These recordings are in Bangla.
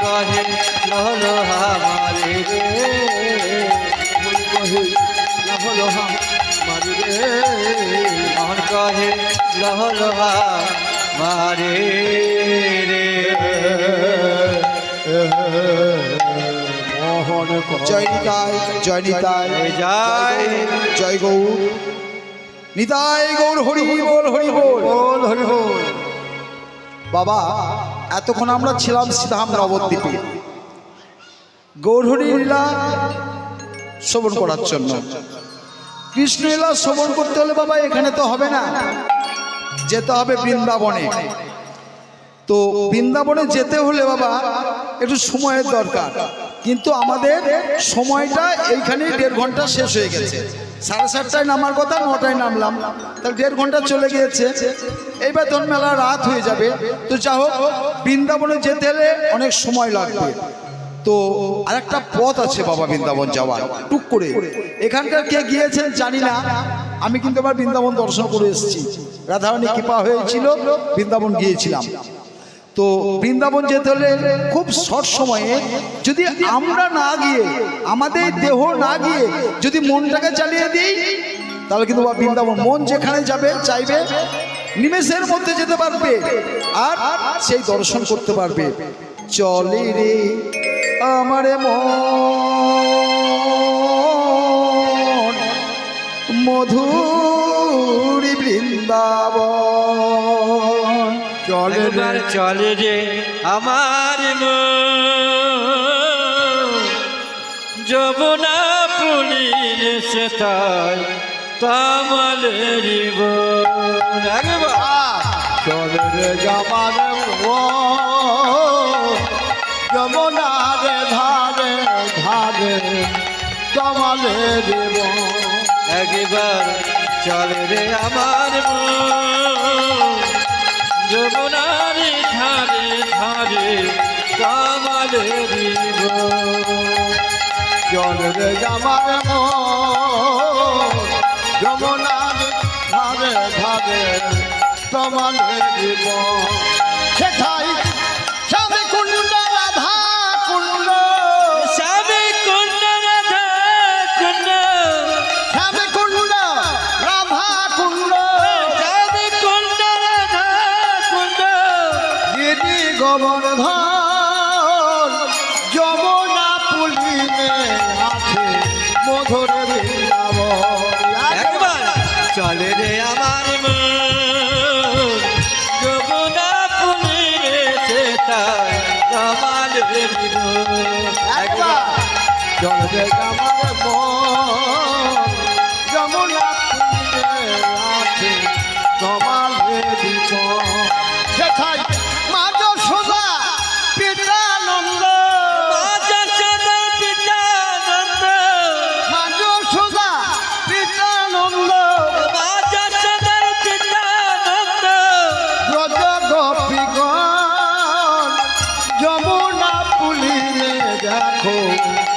कहे लहलो हमारे रे मन कहे लहलो हमारे रे मन कहे लहलो हमारे रे मोहन जय निताय जय निताय जय जय गौर निताय गौर हरि बोल हरि बोल बोल हरि बोल। বাবা এতক্ষণ আমরা ছিলাম সিধাম নবদ্বীপে গৌরহরি লীলা শ্রবণ করার জন্য। কৃষ্ণ লীলা শ্রবণ করতে হলে বাবা এখানে তো হবে না, যেতে হবে বৃন্দাবনে। তো বৃন্দাবনে যেতে হলে বাবা একটু সময়ের দরকার, কিন্তু আমাদের সময়টা এইখানে 1.5 ঘন্টা শেষ হয়ে গেছে। 7:30টায় নামার কথা, 9টায় নামলাম, তাহলে 1.5 ঘন্টা চলে গিয়েছে। এইবার ধর মেলা রাত হয়ে যাবে। তো যা হোক, বৃন্দাবনে যেতে হলে অনেক সময় লাগবে। তো আরেকটা পথ আছে বাবা বৃন্দাবন যাওয়ার, টুক করে। এখানকার কে গিয়েছেন জানি না, আমি কিন্তু আবার বৃন্দাবন দর্শন করে এসেছি। রাধারানী কৃপা হয়েছিল, বৃন্দাবন গিয়েছিলাম। তো বৃন্দাবন যেতে হলে খুব শর্ট সময়ে, যদি আমরা না গিয়ে, আমাদের দেহ না গিয়ে যদি মনটাকে চালিয়ে দিই, তাহলে কিন্তু বৃন্দাবন মন যেখানে যাবে চাইবে নিমেষের মধ্যে যেতে পারবে আর সেই দর্শন করতে পারবে। চলে রে আমার মন মধুর বৃন্দাবন, চলে রে চলে রে আমার যমুনা পুলির সেতায় তামলের চলে রে আমার যমুনার ধারে ধারে কমলে দেব। একবার চলে রে আমার যমুনার ধারে ধারে কামালের চলে রে আমার যমুনার ধারে ধারে কমলে দেব। সেটাই স্বামী কুণ্ড রাধা কুণ্ড, স্বামী কুণ্ড রাধা কুণ্ড, স্বামী কুণ্ড রাধা কুণ্ড, স্বামী কুণ্ড রাধা কুণ্ড, গিরি গোবর্ধন যমুনা পুলিনে আছে মধুর বৃন্দাবন। একবার চলে রে আমার যমুনা পুলিরে সেতায় কামালের একবার চলে রে আমার যমুনা পুলিনে আছে কমলে দিব। সেটাই মা যশোদা পিতানন্দ, মা যশোদা পিতানন্দ, ব্রজ গোপীগণ যমুনা পুলিনে দেখো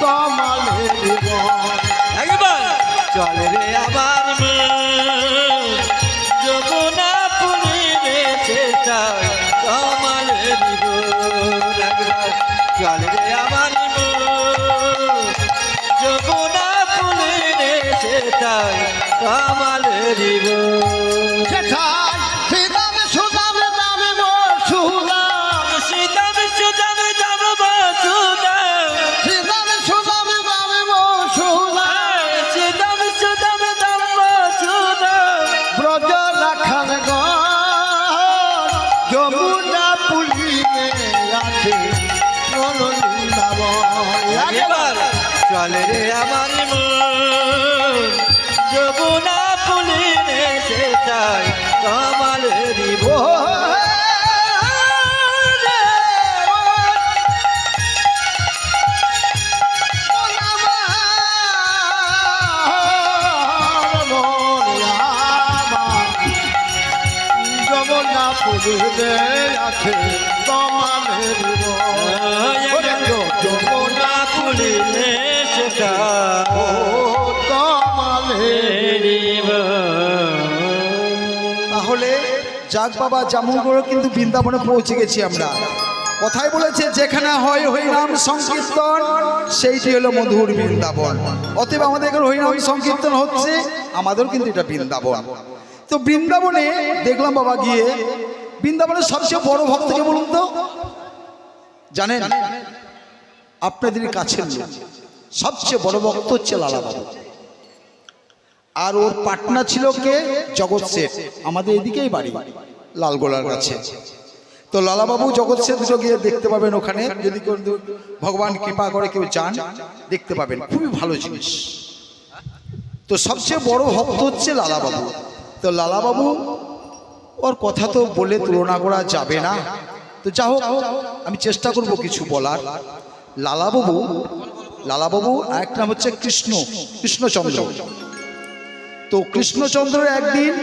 কমলে দিব। একবার চলে রে আমার যমুনা পুলিরে সেতায় কামালের একবার চলে রে আমার যমুনা পুলিরে সেতায় কামালের সেটাই শ্রীরাম সুদাম দামে বসুদাম, সীতাম সুদাম দাম বসুদাম, শ্রীরাম সুদাম দামে বসুদাম, সীতাম সুদাম দাম বসুদাম, ব্রজ রাখান যমুনা পুলিনে আছে বৃন্দাবন। একবার চলে রে আমার যমুনা পুলিরে সেতায় কামালের যমুনা পুলিনে আছে কমলের যমুনা পুলিরে সেতায় কমলের। তাহলে যাক বাবা, যেমন করে কিন্তু বৃন্দাবনে পৌঁছে গেছি আমরা। কথায় বলেছে যেখানে হয় হরিনাম সংকীর্তন সেইটি হলো মধুর বৃন্দাবন। অতএব আমাদের এখানে হরিনাম সংকীর্তন হচ্ছে, আমাদেরও কিন্তু এটা বৃন্দাবন। তো বৃন্দাবনে দেখলাম বাবা গিয়ে, বৃন্দাবনের সবচেয়ে বড় ভক্তকে বলুন তো, জানেন? আপনাদের কাছের লোক, সবচেয়ে বড় ভক্ত হচ্ছে লালা বাবু। আর ওর পাটনা ছিল কে? জগৎ শেঠ। আমাদের এদিকেই বাড়ি, লালগোলার কাছে। তো লালাবাবু জগৎ শেঠ দুটো গিয়ে দেখতে পাবেন ওখানে, যদি ভগবান কৃপা করে কেউ যান দেখতে পাবেন, খুবই ভালো জিনিস। তো সবচেয়ে বড় ভক্ত হচ্ছে লালাবাবু। তো লালাবাবু ওর কথা তো বলে তুলনা করা যাবে না। তো যা হোক, আমি চেষ্টা করব কিছু বলার। লালাবাবু এক নাম হচ্ছে কৃষ্ণচন্দ্র। তো কৃষ্ণচন্দ্র একদিন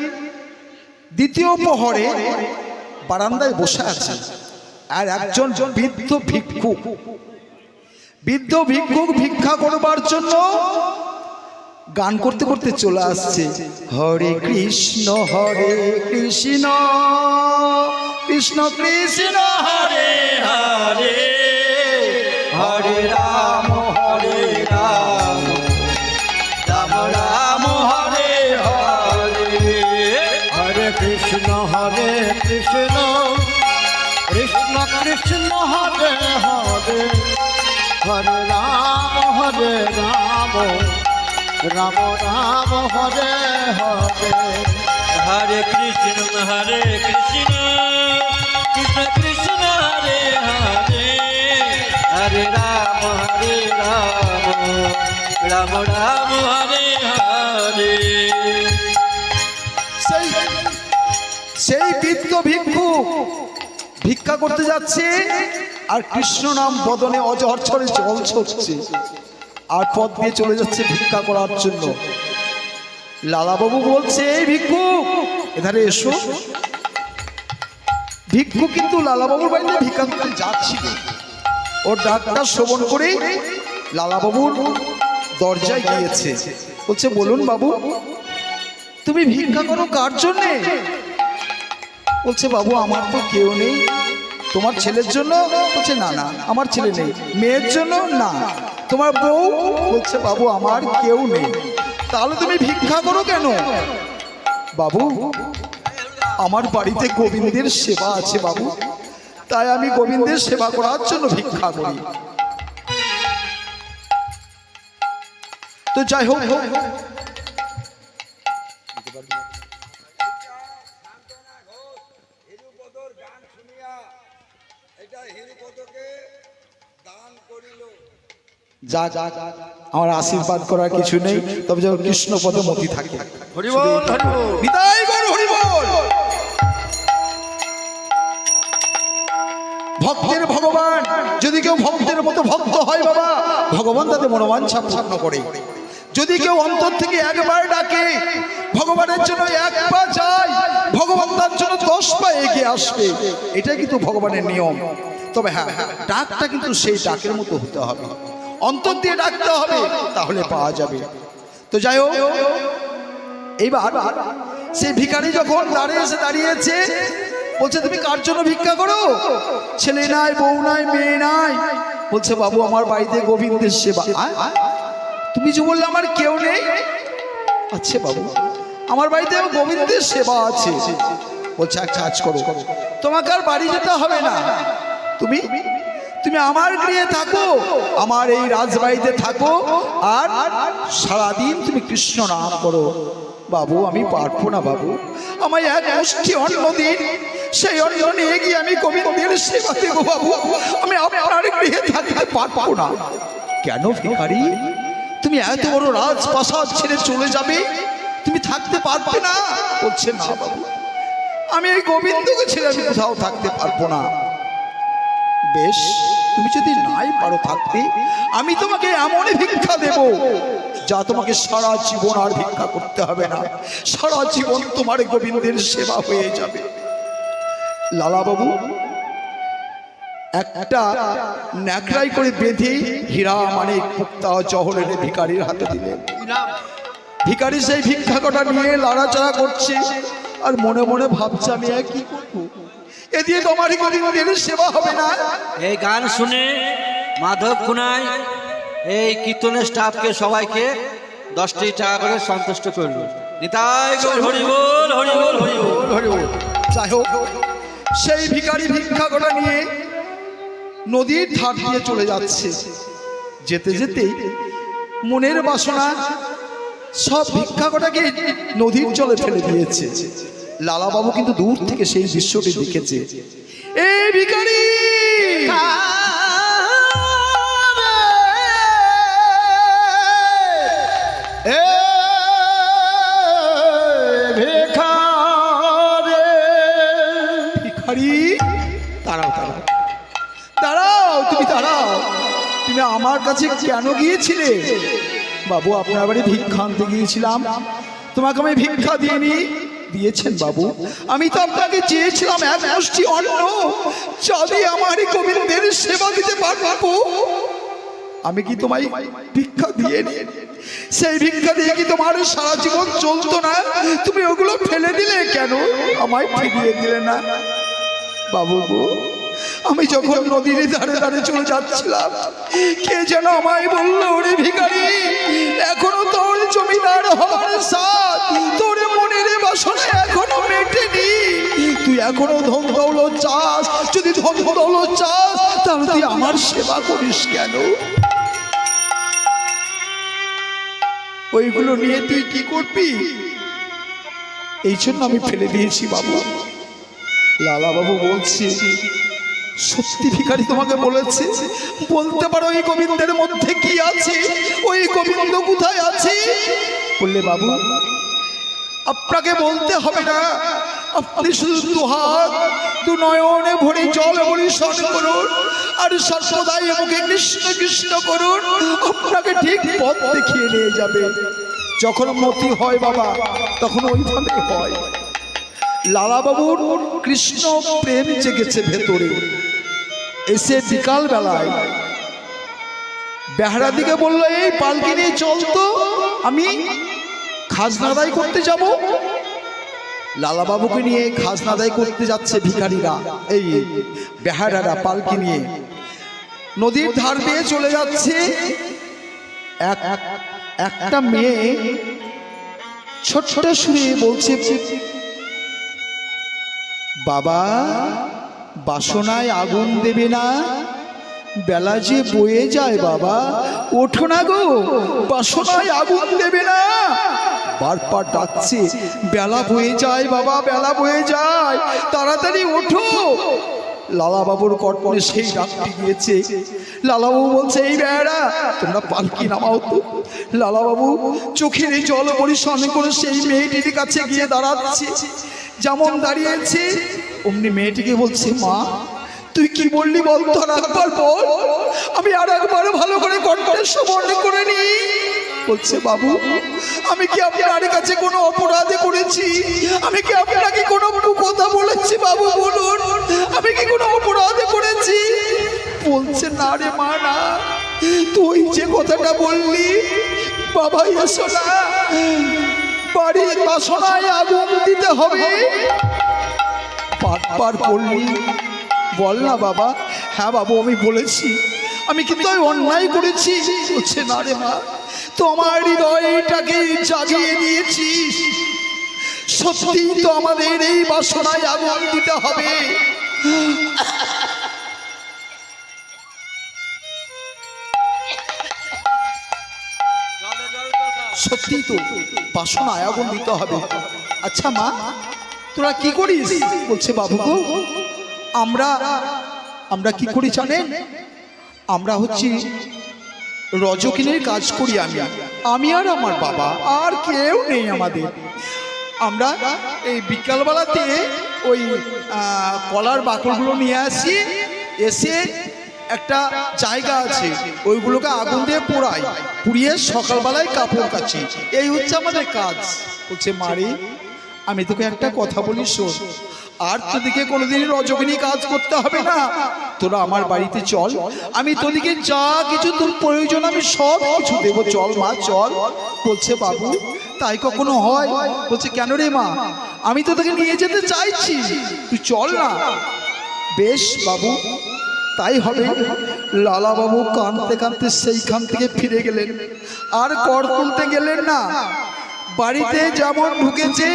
দ্বিতীয় প্রহরে বারান্দায় বসে আছে, আর একজন বৃদ্ধ ভিক্ষুক ভিক্ষা করবার জন্য গান করতে করতে চলে আসছে, হরে কৃষ্ণ কৃষ্ণ কৃষ্ণ হরে হরে, হরে রাম রাম রাম হরে হরে, হরে কৃষ্ণ কৃষ্ণ কৃষ্ণ হরে হরে, হরে রাম রাম রাম হরে হরে, হরে কৃষ্ণ কৃষ্ণ কৃষ্ণ হরে হরে, হরে রাম রাম রাম হরে হরে। সেই বৃদ্ধ ভিক্ষুক ভিক্ষা করতে যাচ্ছে, আর কৃষ্ণ নাম বদনে অঝরঝরে জল ছড়ছে, আর পথ দিয়ে চলে যাচ্ছে ভিক্ষা করার জন্য। লালাবাবু বলছে, এই ভিক্ষুক এধারে এসো। ভিক্ষুক কিন্তু লালাবাবুর বাড়িতে ভিক্ষা করতে যাচ্ছিল। ওর ডাকটা শ্রবণ করে লালাবাবুর দরজায় গিয়েছে, বলছে, বলুন বাবু, তুমি ভিক্ষা করো কার জন্যে? বলছে, বাবু আমার তো কেউ নেই। তোমার ছেলের জন্য? বলছে, না না আমার ছেলে নেই। মেয়ের জন্য? না। তোমার বউ? বলছে, বাবু আমার কেউ নেই। তাহলে তুমি ভিক্ষা করো কেন? বাবু আমার বাড়িতে গোবিন্দের সেবা আছে বাবু, তাই আমি গোবিন্দের সেবা করার জন্য ভিক্ষা করি। তো যাই হোক, যা যা আমার আশীর্বাদ করার কিছু নেই, তবে যেন কৃষ্ণ পদে মতি থাকে। হরি বল, হরি বল, বিদায় গৌর হরি বল। ভক্তের ভগবান, যদি কেউ ভক্তের মতো ভক্ত হয় বাবা, ভগবান তাদের মনোবাঞ্ছা পূর্ণ করে। যদি কেউ অন্তর থেকে একবার ডাকে, ভগবানের জন্য এক পা যায়, ভগবান তার জন্য 10 পা এগিয়ে আসবে। এটাই কিন্তু ভগবানের নিয়ম। তবে হ্যাঁ, ডাকটা কিন্তু সেই ডাকের মতো হতে হবে, অন্তর দিয়ে ডাকতে হবে, তাহলে পাওয়া যাবে। তো যাই হোক, এইবার সেই ভিখারি যখন দাঁড়িয়েছে, বলছে, তুমি কার জন্য ভিক্ষা করো? ছেলে নাই, বউ নাই, মেয়ে নাই। বলছে, বাবু আমার বাড়িতে গোবিন্দের সেবা। তুমি যে বললে আমার কেউ নেই? আচ্ছা বাবু, আমার বাড়িতে গোবিন্দের সেবা আছে। বলছে, এক কাজ করো, তোমাকে আর বাড়ি যেতে হবে না, তুমি আমার গৃহে থাকো, আমার এই রাজবাড়িতে থাকো, আর সারাদিন তুমি কৃষ্ণ নাম করো। বাবু আমি পারবো না বাবু, আমায় এক মুষ্টি অন্ন দিন, সেই অন্ন নিয়ে গিয়ে আমি গোবিন্দের সেবা দেবো বাবু, আমি আপনার গৃহে থাকতে পারবো না। কেন ভিখারি, তুমি এত বড় রাজপ্রাসাদ ছেড়ে চলে যাবে, তুমি থাকতে পারবে না? বলছে, না বাবু, আমি এই গোবিন্দকে ছেড়ে আমি কোথাও থাকতে পারবো না। বেশ, তুমি যদি নাই পারো থাকতে, আমি তোমাকে এমনই ভিক্ষা দেব যা তোমাকে সারা জীবন আর ভিক্ষা করতে হবে না, সারা জীবন তোমার গোবিন্দের সেবা হয়ে যাবে। লালাবাবু একটা ন্যাকড়াই করে বেঁধে হীরা মানিক মুক্তা জহরের ভিখারির হাতে দিলেন। ভিখারি সেই ভিক্ষা কটা নিয়ে লাড়াচাড়া করছে, আর মনে মনে ভাবছে, আমি কি করবো, এ দিয়ে তোমারই গোবিন্দের সেবা হবে না? এই গান শুনে মাধব কুনাই এই কীর্তনের স্টাফকে সবাইকে 10টি টাকা করে সন্তুষ্ট করলো। নিতাই গৌর হরি বল, হরি বল, হরি বল। হরি বল। যাই হোক, সেই ভিখারি ভিক্ষা কটা নিয়ে নদীর ধার দিয়ে চলে যাচ্ছে। যেতে যেতে মনের বাসনা সব ভিক্ষা কটাকে নদীর জলে ফেলে দিয়েছে। লালা বাবু কিন্তু দূর থেকে সেই দৃশ্যটি দেখেছে। এই ভিখারি, ভিখারি, দাঁড়াও দাঁড়াও দাঁড়াও, তুমি দাঁড়াও। তুমি আমার কাছে কেন গিয়েছিলে? বাবু, আপনার বাড়ি ভিক্ষা আনতে গিয়েছিলাম, তোমাকে আমি ভিক্ষা দিইনি। দিয়েছেন বাবু, আমি তো আপনাকে চেয়েছিলাম এক মুষ্টি অন্ন, যদি আমার গোবিন্দের সেবা দিতে পারবো। আমি কি তোমায় ভিক্ষা দিয়ে নি? সেই ভিক্ষা দিয়ে কি তোমার সারা জীবন চলতো না? তুমি ওগুলো ফেলে দিলে কেন? আমায় ফিরিয়ে দিলে না? বাবু গো, আমি যখন নদীর ধারে ধারে চলে যাচ্ছিলাম, কে যেন আমায় বললো, ওরে ভিখারি, এখনো তোর জমিদার হওয়ার সাথ, তোর মনের বাসনা এখনো মেটেনি। তুই এখনো ধন দৌলত চাস, যদি ধন দৌলত চাস তাহলে তুই আমার সেবা করিস কেন? ওইগুলো নিয়ে তুই কি করবি? এই জন্য আমি ফেলে দিয়েছি বাবু। লালা বাবু বলছি, সত্যি ভিখারি তোমাকে বলেছে? বলতে পারো এই গোবিন্দের মধ্যে কি আছে? ওই গোবিন্দ কোথায় আছে? বললে বাবু, আপনাকে বলতে হবে না, আপনি শুধু দুহাত দু নয়নে ভরে জল পরিশোধ করুন আর সর্বদাই মুখে কৃষ্ণ কৃষ্ণ করুন, আপনাকে ঠিক পথ দেখিয়ে নিয়ে যাবে। যখন মতি হয় বাবা, তখন ওইভাবে হয়। লালা বাবুর কৃষ্ণ প্রেম জেগেছে ভেতরে। এসে বিকাল বেলায় বেহারা দিকে বললো, এই পালকি নিয়ে চল তো, আমি খাজনা আদায় করতে যাব। লালা বাবুকে নিয়ে খাজনা আদায় করতে যাচ্ছে ভিখারিরা, এই বেহারারা পালকি নিয়ে নদীর ধার দিয়ে চলে যাচ্ছে। একটা মেয়ে ছোট্ট সুরে বলছে, বাবা, বাসনায় আগুন দেবে না, বেলা যে বয়ে যায়, বাবা ওঠো না গো, বাসনায় আগুন দেবে না। বারবার ডাকছে, বেলা বয়ে যায় বাবা, বেলা বয়ে যায়, তাড়াতাড়ি ওঠো। লালা বাবুর কর্ণে সেই ডাকটি গিয়েছে। লালা বাবু বলছে, এই বেড়া, তোমরা পালকি নামাও তো। লালা বাবু চোখের এই জল পরিশোধ করে সেই মেয়েটির কাছে গিয়ে দাঁড়াচ্ছে। যেমন দাঁড়িয়েছে অমনি মেয়েটিকে বলছে, মা তুই কি বললি বল তো, আর একবার বল, আমি আর একবার ভালো করে কণ্ঠে শ্রবণ করে নি। বলছে, বাবু, আমি কি আপনার কাছে কোনো অপরাধ করেছি? আমি কি আপনাকে কোনো কথা বলেছি? বাবু বলুন, আমি কি কোনো অপরাধ করেছি? বলছে, না রে মা, না, তুই যে কথাটা বললি, বাবা এসো না, বাড়ির বাসনায় আগুন দিতে হবে, বারবার বললি, বল না বাবা। হ্যাঁ বাবু, আমি বলেছি, আমি কিন্তু অন্যায় করেছি। বলছে, না রে মা, তোমার হৃদয়টাকে জাগিয়ে দিয়েছিস, সত্যি তো আমাদের এই বাসনায় আগুন দিতে হবে। সত্যি তো বাসনায় আগুন দিতে হবে। আচ্ছা মা, তোরা কি করিস? বলছে, বাবু গো, আমরা কি করি জানেন? আমরা হচ্ছে রজকিনীর কাজ করি। আমি আর আমার বাবা, আর কেউ নেই আমাদের। আমরা এই বিকালবেলাতে ওই কলার বাকলগুলো নিয়ে আসি, এসে একটা জায়গা আছে, ওইগুলোকে আগুন দিয়ে পোড়াই, পুড়িয়ে সকালবেলায় কাপড় কাচি, এই হচ্ছে আমাদের কাজ। বলছে, মারে, আমি তোকে একটা কথা বলি, শোন, আর তোদিকে কোনোদিনই রজকিনী কাজ করতে হবে না, তোরা আমার বাড়িতে চল, আমি তোদিকে যা কিছু তোর প্রয়োজন আমি সব কিছু দেবো, চল মা চল। বলছে, বাবু তাই কখনো হয়? বলছে কেন রে মা, আমি তো তোকে নিয়ে যেতে চাইছি, তুই চল না। বেশ বাবু, তাই হবে। লালা বাবু কাঁদতে কাঁদতে সেইখান থেকে ফিরে গেলেন, আর কর তুলতে গেলেন না। বাড়িতে যেমন ঢুকেছে,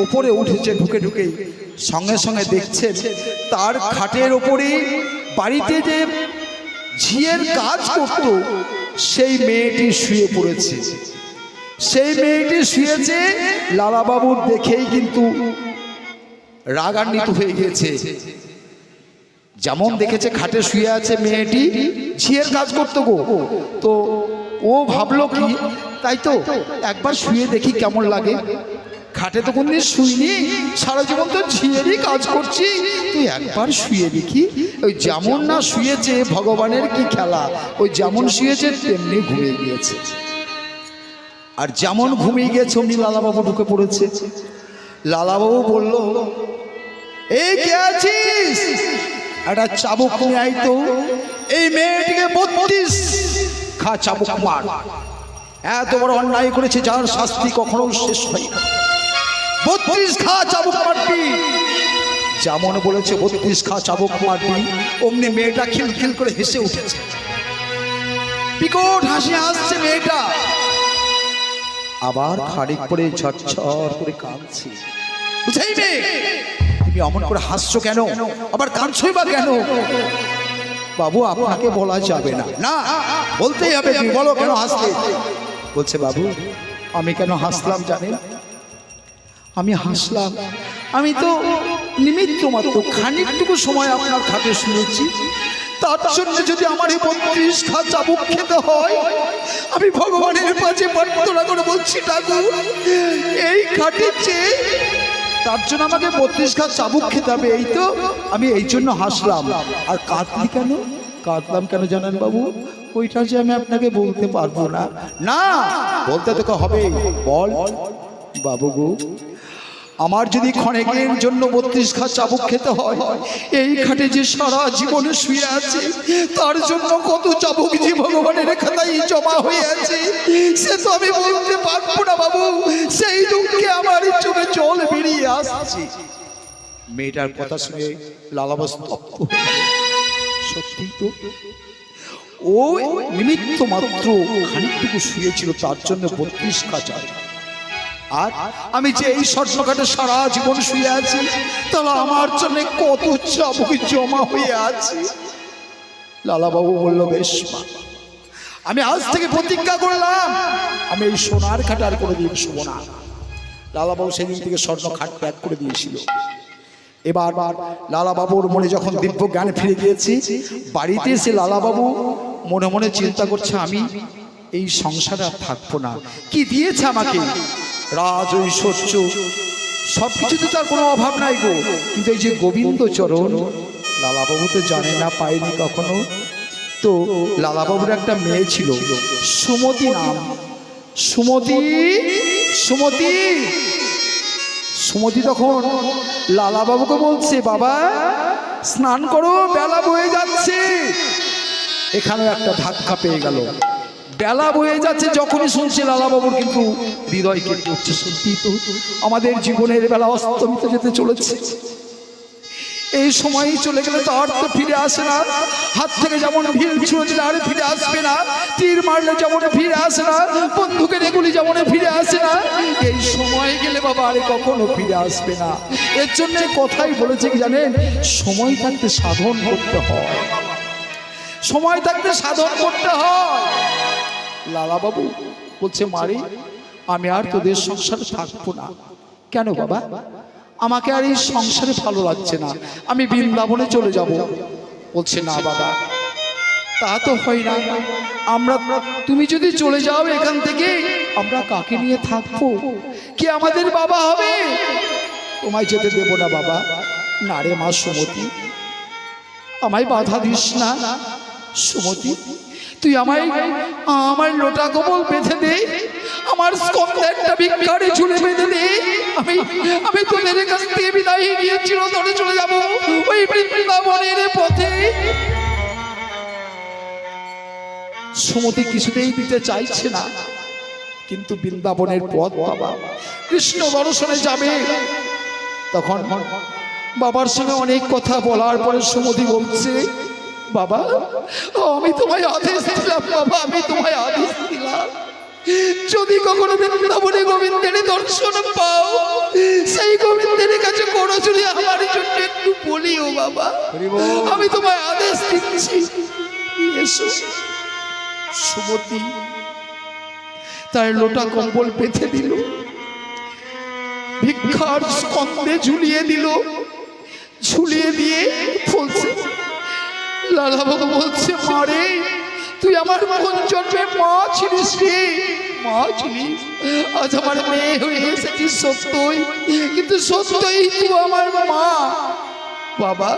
ওপরে উঠেছে, ঢুকে ঢুকে সঙ্গে সঙ্গে দেখছেন তার খাটের ওপরে বাড়িতে যে ঝিয়ের কাজ করত সেই মেয়েটি শুয়ে পড়েছে। সেই মেয়েটি শুয়েছে, লালা বাবুর দেখেই কিন্তু রাগান্বিত হয়ে গিয়েছে। যেমন দেখেছে খাটে শুয়ে আছে মেয়েটি, ঝিয়ের কাজ করতো গো, তো ও ভাবলো কি, তাই তো একবার শুয়ে দেখি কেমন লাগে। খাটে তো কোনদিন শুইনি, সারা জীবন তো ঝিয়েরই কাজ করছি, তুই একবার শুয়ে দেখি। ওই যেমন না শুয়েছে, ভগবানের কি খেলা, ওই যেমন শুয়েছে তেমনি ঘুমিয়ে গিয়েছে। আর যেমন ঘুমিয়ে গিয়েছে অমনি লালাবাবু ঢুকে পড়েছে। লালাবাবু বলল, এই কে আছিস? একটা চাবুক নিয়ে আই তো, এই মেয়েটিকে 32 খা চাবুক মার। এত বড় অন্যায় করেছে যার শাস্তি কখনো শেষ হয় না, 32 খা চাবুক মারবি। যেমন বলেছে 32 খা চাবুক মারবি, অমনি মেয়েটা খিলখিল করে হেসে উঠেছে, বিকট হাসি হাসছে মেয়েটা। আবার খানিক পরে ঝরঝর করে কাঁদছে। বুঝাই মেয়ে, তুমি অমন করে হাসছো কেন, আবার কাঁদছোই বা কেন? বাবু আপনাকে বলা যাবে না। না, বলতেই হবে, তুমি বলো কেন হাসলে। বলছে বাবু, আমি কেন হাসলাম জানেন? আমি হাসলাম, আমি তো নিমিত্ত মাত্র খানিকটুকু সময় আপনার খাটে শুনেছি, তার জন্য যদি আমার এই 32 খা চাবুক খেতে হয়, আমি ভগবানের কাছে প্রার্থনা করে বলছি, ঠাকুর এই খাটের চেয়ে তার জন্য আমাকে 32 খা চাবুক খেতে হবে। এই তো আমি এই জন্য হাসলাম। আর কাঁদলি কেন? কাঁদলাম কেন জানেন বাবু? ওইটা যে আমি আপনাকে বলতে পারবো না। না, বলতে তোকে হবে, বল। বাবু গো, আমার যদি ক্ষণেকের জন্য 32 খা চাবুক খেতে হয়, এই খাটে যে সারা জীবনে শুয়ে আছে, তার জন্য কত চাবুক যে ভগবানের খাতায় জমা হয়ে আছে, সে তো আমি বলতে পারবো না বাবু। সেই দুঃখে আমার চোখে জল বেরিয়ে আসছে। মেয়েটার কথা শুনে লালাবাবু স্তব্ধ হয়ে গেল। সত্যি তো, ও নিমিত্ত মাত্র খানিকটুকু শুয়েছিল, তার জন্য 32 খা চাবুক। আর আমি যে এই স্বর্ণকাটে সারা জীবন শুয়ে আছি, তাহলে আমার জন্য কত চাবুক জমা হয়ে আছে। লালাবাবু বলল, বেশ মা, আমি আজ থেকে প্রতিজ্ঞা করলাম, আমি এই সোনার খাট আর কোনোদিন শুব না। লালাবাবু সেদিন থেকে স্বর্ণ খাট ত্যাগ করে দিয়েছিল। এবার লালাবাবুর মনে যখন দিব্য জ্ঞান ফিরে গিয়েছি, বাড়িতে এসে লালাবাবু মনে মনে চিন্তা করছে, আমি এই সংসারে আর থাকবো না। কি দিয়েছে আমাকে? রাজ ঐশ্বর্য সবকিছুতে তার কোনো অভাব নাই গো, কিন্তু এই যে গোবিন্দ চরণ, লালাবাবু তো জানে না, পায়নি কখনো। তো লালাবাবুর একটা মেয়ে ছিল, সুমতি নাম। সুমতি সুমতি সুমতি তখন লালাবাবুকে বলছে, বাবা স্নান করো, বেলা বয়ে যাচ্ছে। এখানে একটা ধাক্কা পেয়ে গেল, বেলা বয়ে যাচ্ছে। যখনই শুনছে লালাবাবুর কিন্তু হৃদয় কেঁপে উঠছে, সত্যি তো আমাদের জীবনের বেলা অস্তমিত যেতে চলেছে। এই সময়ই চলে গেলে তো আর তো ফিরে আসে না। হাত থেকে যেমন ঢিল ছুঁড়ে দিলে আর ফিরে আসবে না, তীর মারলে যেমন ফিরে আসে না, বন্দুকের এগুলি যেমন ফিরে আসে না, এই সময় গেলে বাবা আরে কখনো ফিরে আসবে না। এর জন্য কথাই বলেছে কি জানেন, সময় থাকতে সাধন করতে হয়, সময় থাকতে সাধন করতে হয়। লালাবাবু বলছে, মারি আমি আর তোদের সংসারে থাকবো না। কেন বাবা? আমাকে আর এই সংসারে ভালো লাগছে না, আমি বৃন্দাবনে চলে যাব। বলছে, না বাবা, তা তো হয় না। আমরা, তুমি যদি চলে যাও এখান থেকে, আমরা কাকে নিয়ে থাকবো? কে আমাদের বাবা হবে? তোমায় যেতে দেব না বাবা। না রে মা সুমতি, আমায় বাধা দিস না। সুমতি, তুই আমায় আমার লোটা কবল বেঁধে দে, আমার স্কন্ধে একটা ভিক্ষারে ঝুলে বেঁধে দে। আমি তোদের কাছ থেকে বিদায় নিয়ে চিরতরে চলে যাব ওই বৃন্দাবনের পথে। সুমতি কিছুতেই দিতে চাইছে না, কিন্তু বৃন্দাবনের পথ বাবা কৃষ্ণ দর্শনে যাবে। তখন বাবার সঙ্গে অনেক কথা বলার পরে সুমতি বলছে, বাবা আমি তোমায় আদেশ দিলাম, বাবা আমি তোমায় আদেশ দিলাম, যদি কখনো বৃন্দাবনে গোবিন্দের দর্শন পাও, সেই গোবিন্দের কাছে কোনো চুরি আমার জন্য একটু বলিও বাবা, আমি তোমায় আদেশ দিচ্ছি, এসো। সুমতি তার লোটা কম্বল পেতে দিল, ভিক্ষার স্কন্ধে ঝুলিয়ে দিল, ঝুলিয়ে দিয়ে বলছে, লালাবাবু বলছে, মারে তুই আমার কোন জন্মে মা ছিলিস রে, মা ছিলিস, আজ আমার মেয়ে হয়ে এসেছিস সত্যই, কিন্তু সত্যই তুই আমার মা। বাবা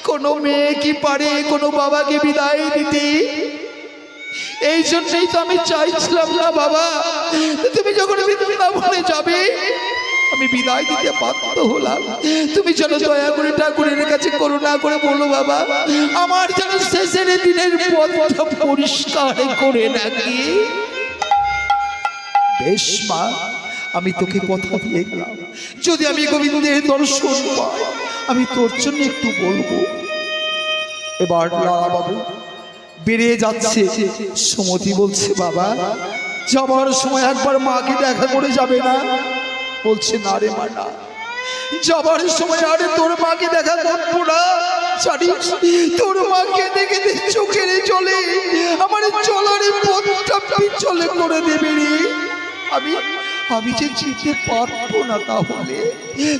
কোনো মেয়ে কি পারে কোনো বাবাকে বিদায় দিতে? এই জন্যই তো আমি চাইছিলাম না বাবা, তুমি যখন বৃন্দাবনে যাবে আমি বিদায় দিতে বাধ্য হলাম, তুমি যেন দয়া করে ঠাকুরের কাছে করুণা করে বলো বাবা, আমার যেন শেষের দিনের পথটা পরিষ্কার করে নাকি। বেশ মা, আমি তোকে কথা দিয়ে গেলাম, যদি আমি গোবিন্দের দর্শন পাই আমি তোর জন্য একটু বলবো। এবার লালাবাবু বেরিয়ে যাচ্ছে। সুমতি বলছে, বাবা যাবার সময় একবার মাকে দেখা করে যাবে না? বলছে, না রে মা, না, যাবার সময় আরে তোর মাকে দেখা করবো না, জানিস তোর মাকে দেখে চোখের জলে আমার চলার পথটা পিছলে করে দেবে রে, আমি যে যেতে পারবো না, তাহলে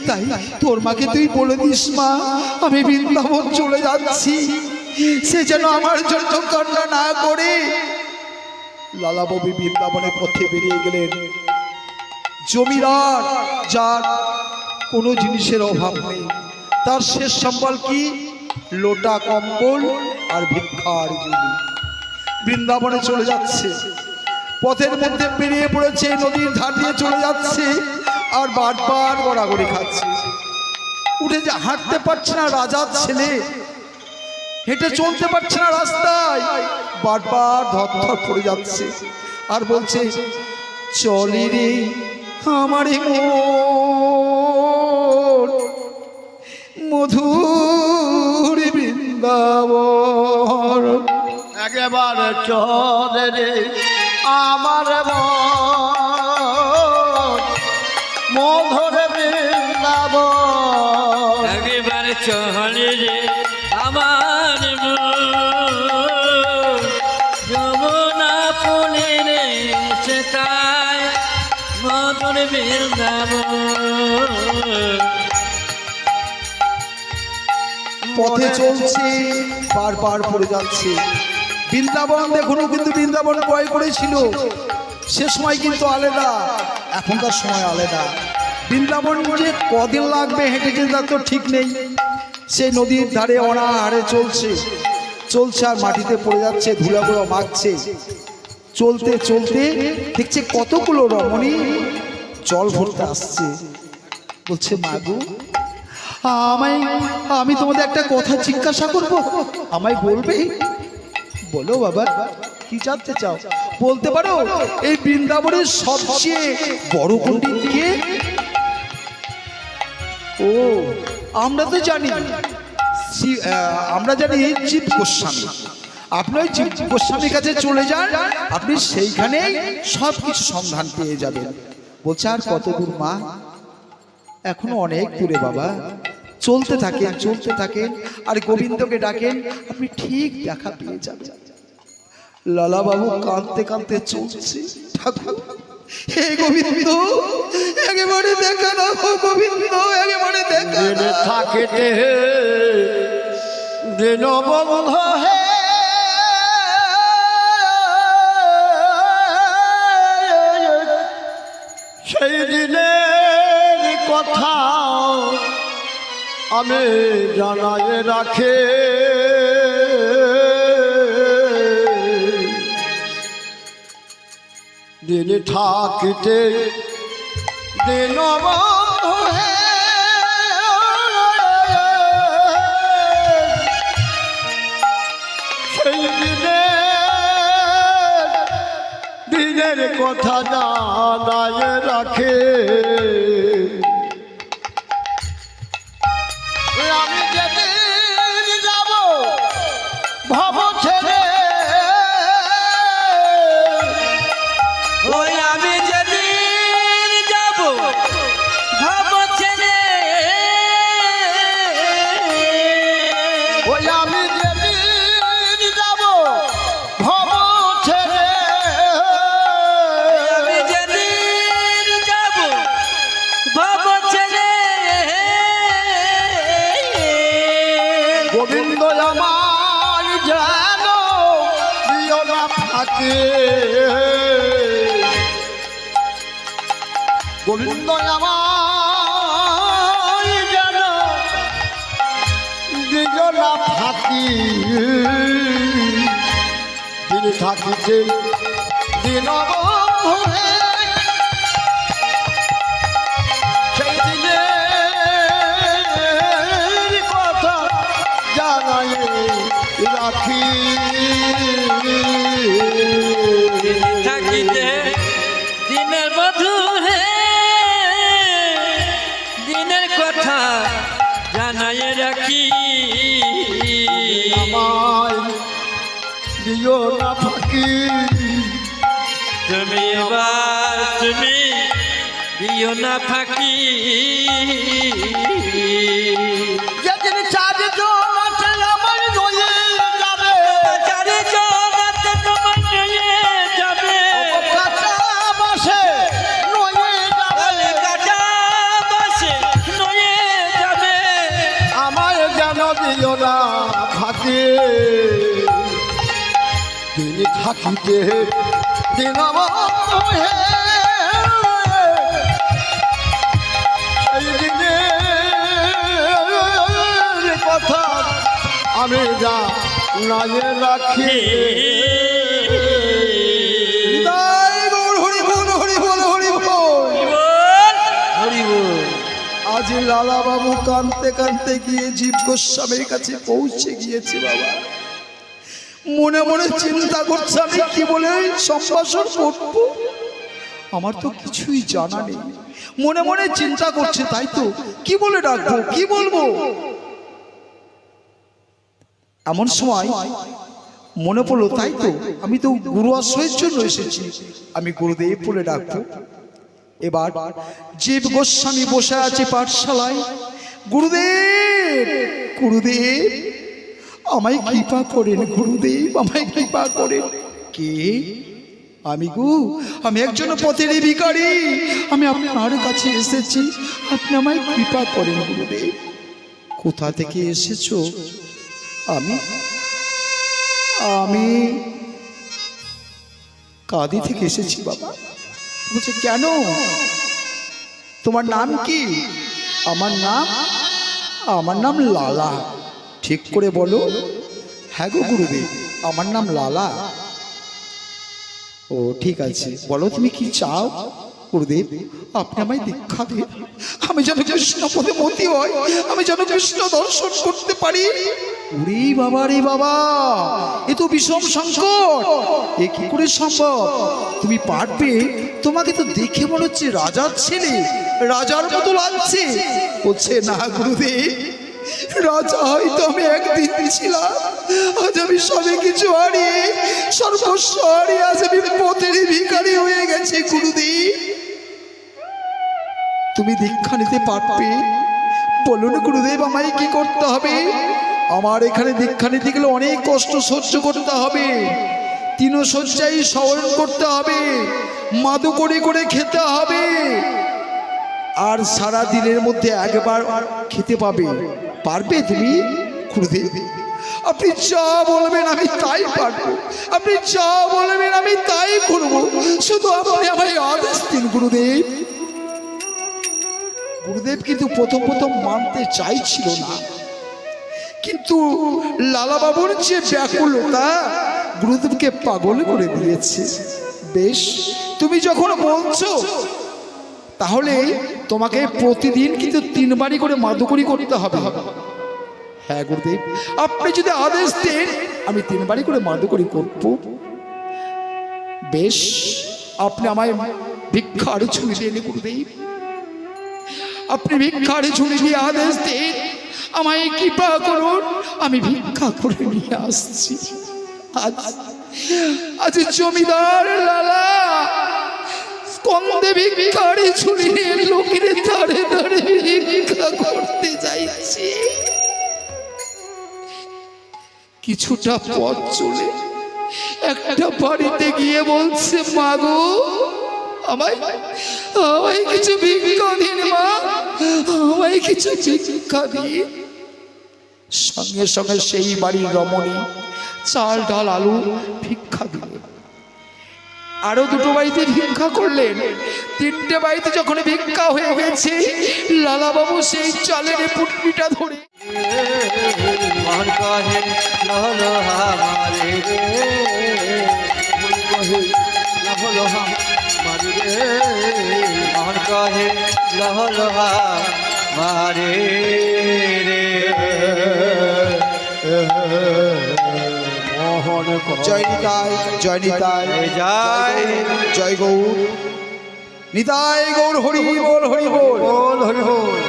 তাই তোর মাকে তুই বলে দিস মা আমি বৃন্দাবন চলে যাচ্ছি, সে যেন আমার জন্য কান্না না করে। লালাবাবু বৃন্দাবনের পথে বেরিয়ে গেলেন। জমিদার যার কোনো জিনিসের অভাব নেই, তার শেষ সম্বল কি? লোটা কম্বল আর ভিক্ষার ঝুলি। বৃন্দাবনে চলে যাচ্ছে, পথের মধ্যে বেরিয়ে পড়েছে, নদীর ধার দিয়ে চলে যাচ্ছে, আর বারবার গড়াগড়ি খাচ্ছে, উঠে যে হাঁটতে পারছে না, রাজার ছেলে হেঁটে চলতে পারছে না রাস্তায়, বারবার ধর পড়ে যাচ্ছে, আর বলছে, চলি রে আমার মধুর বৃন্দাবন, একেবারে চলে রে আমার মধুর বৃন্দাবন, একেবারে চলে রে আমার যমুনা ফুলে রে সেটাই মধুর বৃন্দাবন। পথে চলছে, বারবার পড়ে যাচ্ছে। বৃন্দাবন দেখুন, কিন্তু বৃন্দাবন ক্রয় করেছিল সে সময় কিন্তু আলাদা, এখনকার সময় আলাদা। বৃন্দাবন যে কদিন লাগবে হেঁটে যেতে তার তো ঠিক নেই। সেই নদীর ধারে অনাহারে চলছে, চলছে আর মাটিতে পড়ে যাচ্ছে, ধুলাগুলো মাখছে। চলতে চলতে দেখছে কতগুলো রমণী জল ভরতে আসছে। বলছে, মাগো আমি তোমাদের একটা কথা জিজ্ঞাসা করবো, আমায় বলবে? বলো বাবা, কি জানতে চাও? বলতে পারো এই বৃন্দাবনের সবচেয়ে বড় পণ্ডিত কে? ও আমরা তো জানি, আমরা জানি জীব গোস্বামী। আপনি ওই জীব গোস্বামীর কাছে চলে যান, আপনি সেইখানেই সব কিছু সন্ধান পেয়ে যাবেন। বলছে, আর কত দূর মা? এখনো অনেক দূরে বাবা। চলতে থাকেন, চলতে থাকেন, আর গোবিন্দকে ডাকেন, আপনি ঠিক দেখা পেয়ে যাবেন। লালাবাবু কাঁদতে কাঁদতে চলছে, ঠাকুর হে গোবিন্দ একেবারে দেখা দাও, গোবিন্দ একেবারে দেখা দাও। থাকিতে দীনবন্ধ হে সেই দিনের কথা আমি জানাই রাখে, দিন থাকিতে দীনবন্ধ হে সেই দিনে দিনের কথা জানায় রাখে আমি যেদিন যাব ভব ছেড়ে ওই আমি যেদিন যাব ভাব ছেড়ে ওই আমি যেদিন যাব ভব ছেড়ে আমি যেদিন যাব ভাব ছেড়ে গোবিন্দ আমার যেন দিও না ফাঁকে গোবিন্দ আমার যেন দিও না ফাঁকি দিন থাকিতে দিন বন্ধুরে সেই দিনের কথা জানাই রাখি থাকিতে দিনের মধুরে দিনের কথা জানাই রাখি আমায় দিও না ফাঁকি তুমি এবার তুমি দিও না ফাঁকি যেদিন চারজন আছে আমার নয়ে যাবে চারিজন আছে তোমার নিয়ে যাবে কাঁচা বাসে নয়ে যাবে কাটা বাসে নয়ে যাবে আমায় যেন দিও না ফাঁকি দিন থাকিতে দিন বন্ধুরে এই দিনের কথা আমি যা নাই রাখি নিতাই গৌর হরি বল হরি বল হরি বল। হরি বল আজ লালা বাবু কাঁদতে কাঁদতে গিয়ে জীব গোস্বামীর কাছে পৌঁছে গিয়েছে বাবা। মনে মনে চিন্তা করছে আমি কি বলে সম্ভাষণ করব, আমার তো কিছুই জানা নেই। মনে মনে চিন্তা করছে, তাই তো কি বলে ডাকবো, কি বলবো। এমন সময় মনে পড়লো, তাই তো আমি তো গুরু আশ্রয়ের জন্য এসেছি, আমি গুরুদেব বলে ডাকবো। এবার জীব গোস্বামী বসে আছে পাঠশালায়। গুরুদেব, গুরুদেব আমায় কৃপা করেন, গুরুদেব আমায় কৃপা করেন। কে? আমি গো, আমি একজন পথের ভিখারি, আমি আপনার কাছে এসেছি, আপনি আমায় কৃপা করেন গুরুদেব। কোথা থেকে এসেছো? আমি আমি কাঁদি থেকে এসেছি বাবা। বলছে কেন, তোমার নাম কি? আমার নাম লালা। ঠিক করে বলো। হ্যাঁ গো গুরুদেব, আমার নাম লালা। ও ঠিক আছে, বলো তুমি কি চাও? গুরুদেব আপনি আমায় দীক্ষা দিন, আমি যেন কৃষ্ণ পদে মতি হয়, আমি যেন কৃষ্ণ দর্শন করতে পারি। ওরে বাবা রে বাবা, এ তো বিষম সংকট, এ কি করে সম্ভব? তুমি পারবে? তোমাকে তো দেখে মনে হচ্ছে রাজার ছেলে, রাজার মতো লাগছে। বলছে না গুরুদেব, রাজা হয়তো আমি একদিন ছিলাম, আজ আমি সবে কিছু হারিয়ে সর্বস্ব হারিয়ে আজ আমি পথের ভিখারি হয়ে গেছি। গুরুদেব তুমি দীক্ষা নিতে পারবে? বলুন গুরুদেব আমায় কি করতে হবে? আমার এখানে দীক্ষা নিতে গেলে অনেক কষ্ট সহ্য করতে হবে, তৃণশয্যায় শয়ন করতে হবে, মাদু করে করে খেতে হবে, আর সারা দিনের মধ্যে একবার খেতে পাবে। পারবে তুমি? গুরুদেব আপনি যা বলবেন আমি তাই পারবো, আপনি যা বলবেন আমি তাই করবো, শুধু আপনি আমায় আদেশ দিন গুরুদেব। গুরুদেব কিন্তু প্রথম মানতে চাইছিল না, কিন্তু লালা বাবুর যে ব্যাকুলতা গুরুদেবকে পাগল করে দিয়েছে। বেশ, তুমি যখন বলছো তাহলে তোমাকে প্রতিদিন কিন্তু 3 বারই করে মাদুকরি করতে হবে। হ্যাঁ গুরুদেব, আপনি যদি আদেশ দেন আমি 3 বারই করে মাদুকরি করব। বেশ, আপনি আমায় ভিক্ষার ঝুলি দিয়ে গুরুদেব, আপনি ভিক্ষার ঝুলি দিয়ে আদেশ দিন, আমায় কৃপা করুন, আমি ভিক্ষা করে নিয়ে আসছি। আজ জমিদার লালা স্কন্দে ভিক্ষারি ঝুলি নিয়ে লোকের ধারে ধারে ভিক্ষা করতে যাইছি। কিছুটা পথ চলে একটা বাড়িতে গিয়ে বলছে, মা গো আমায় কিছু ভিক্ষা দিন, মা আমায় কিছু ভিক্ষা দিন। সঙ্গে সঙ্গে সেই বাড়ির রমণী চাল ডাল আলু ভিক্ষা দিলেন। আরো দুটো বাড়িতে ভিক্ষা করলেন। তিনটে বাড়িতে যখন ভিক্ষা হয়ে গেছে, লালা বাবু সেই চালের পুটলিটা ধরে मोहन कहे लहो लोहा मारे रे, মন কহে লহ লহা মারি রে, मोहन कहे लहो लोहा मारे रे। মোহন জয় নিতাই, জয় নিতাই, জয় জয় গৌর নিতাই গৌর, হরি বল, হরি বল। বল হরি হরি।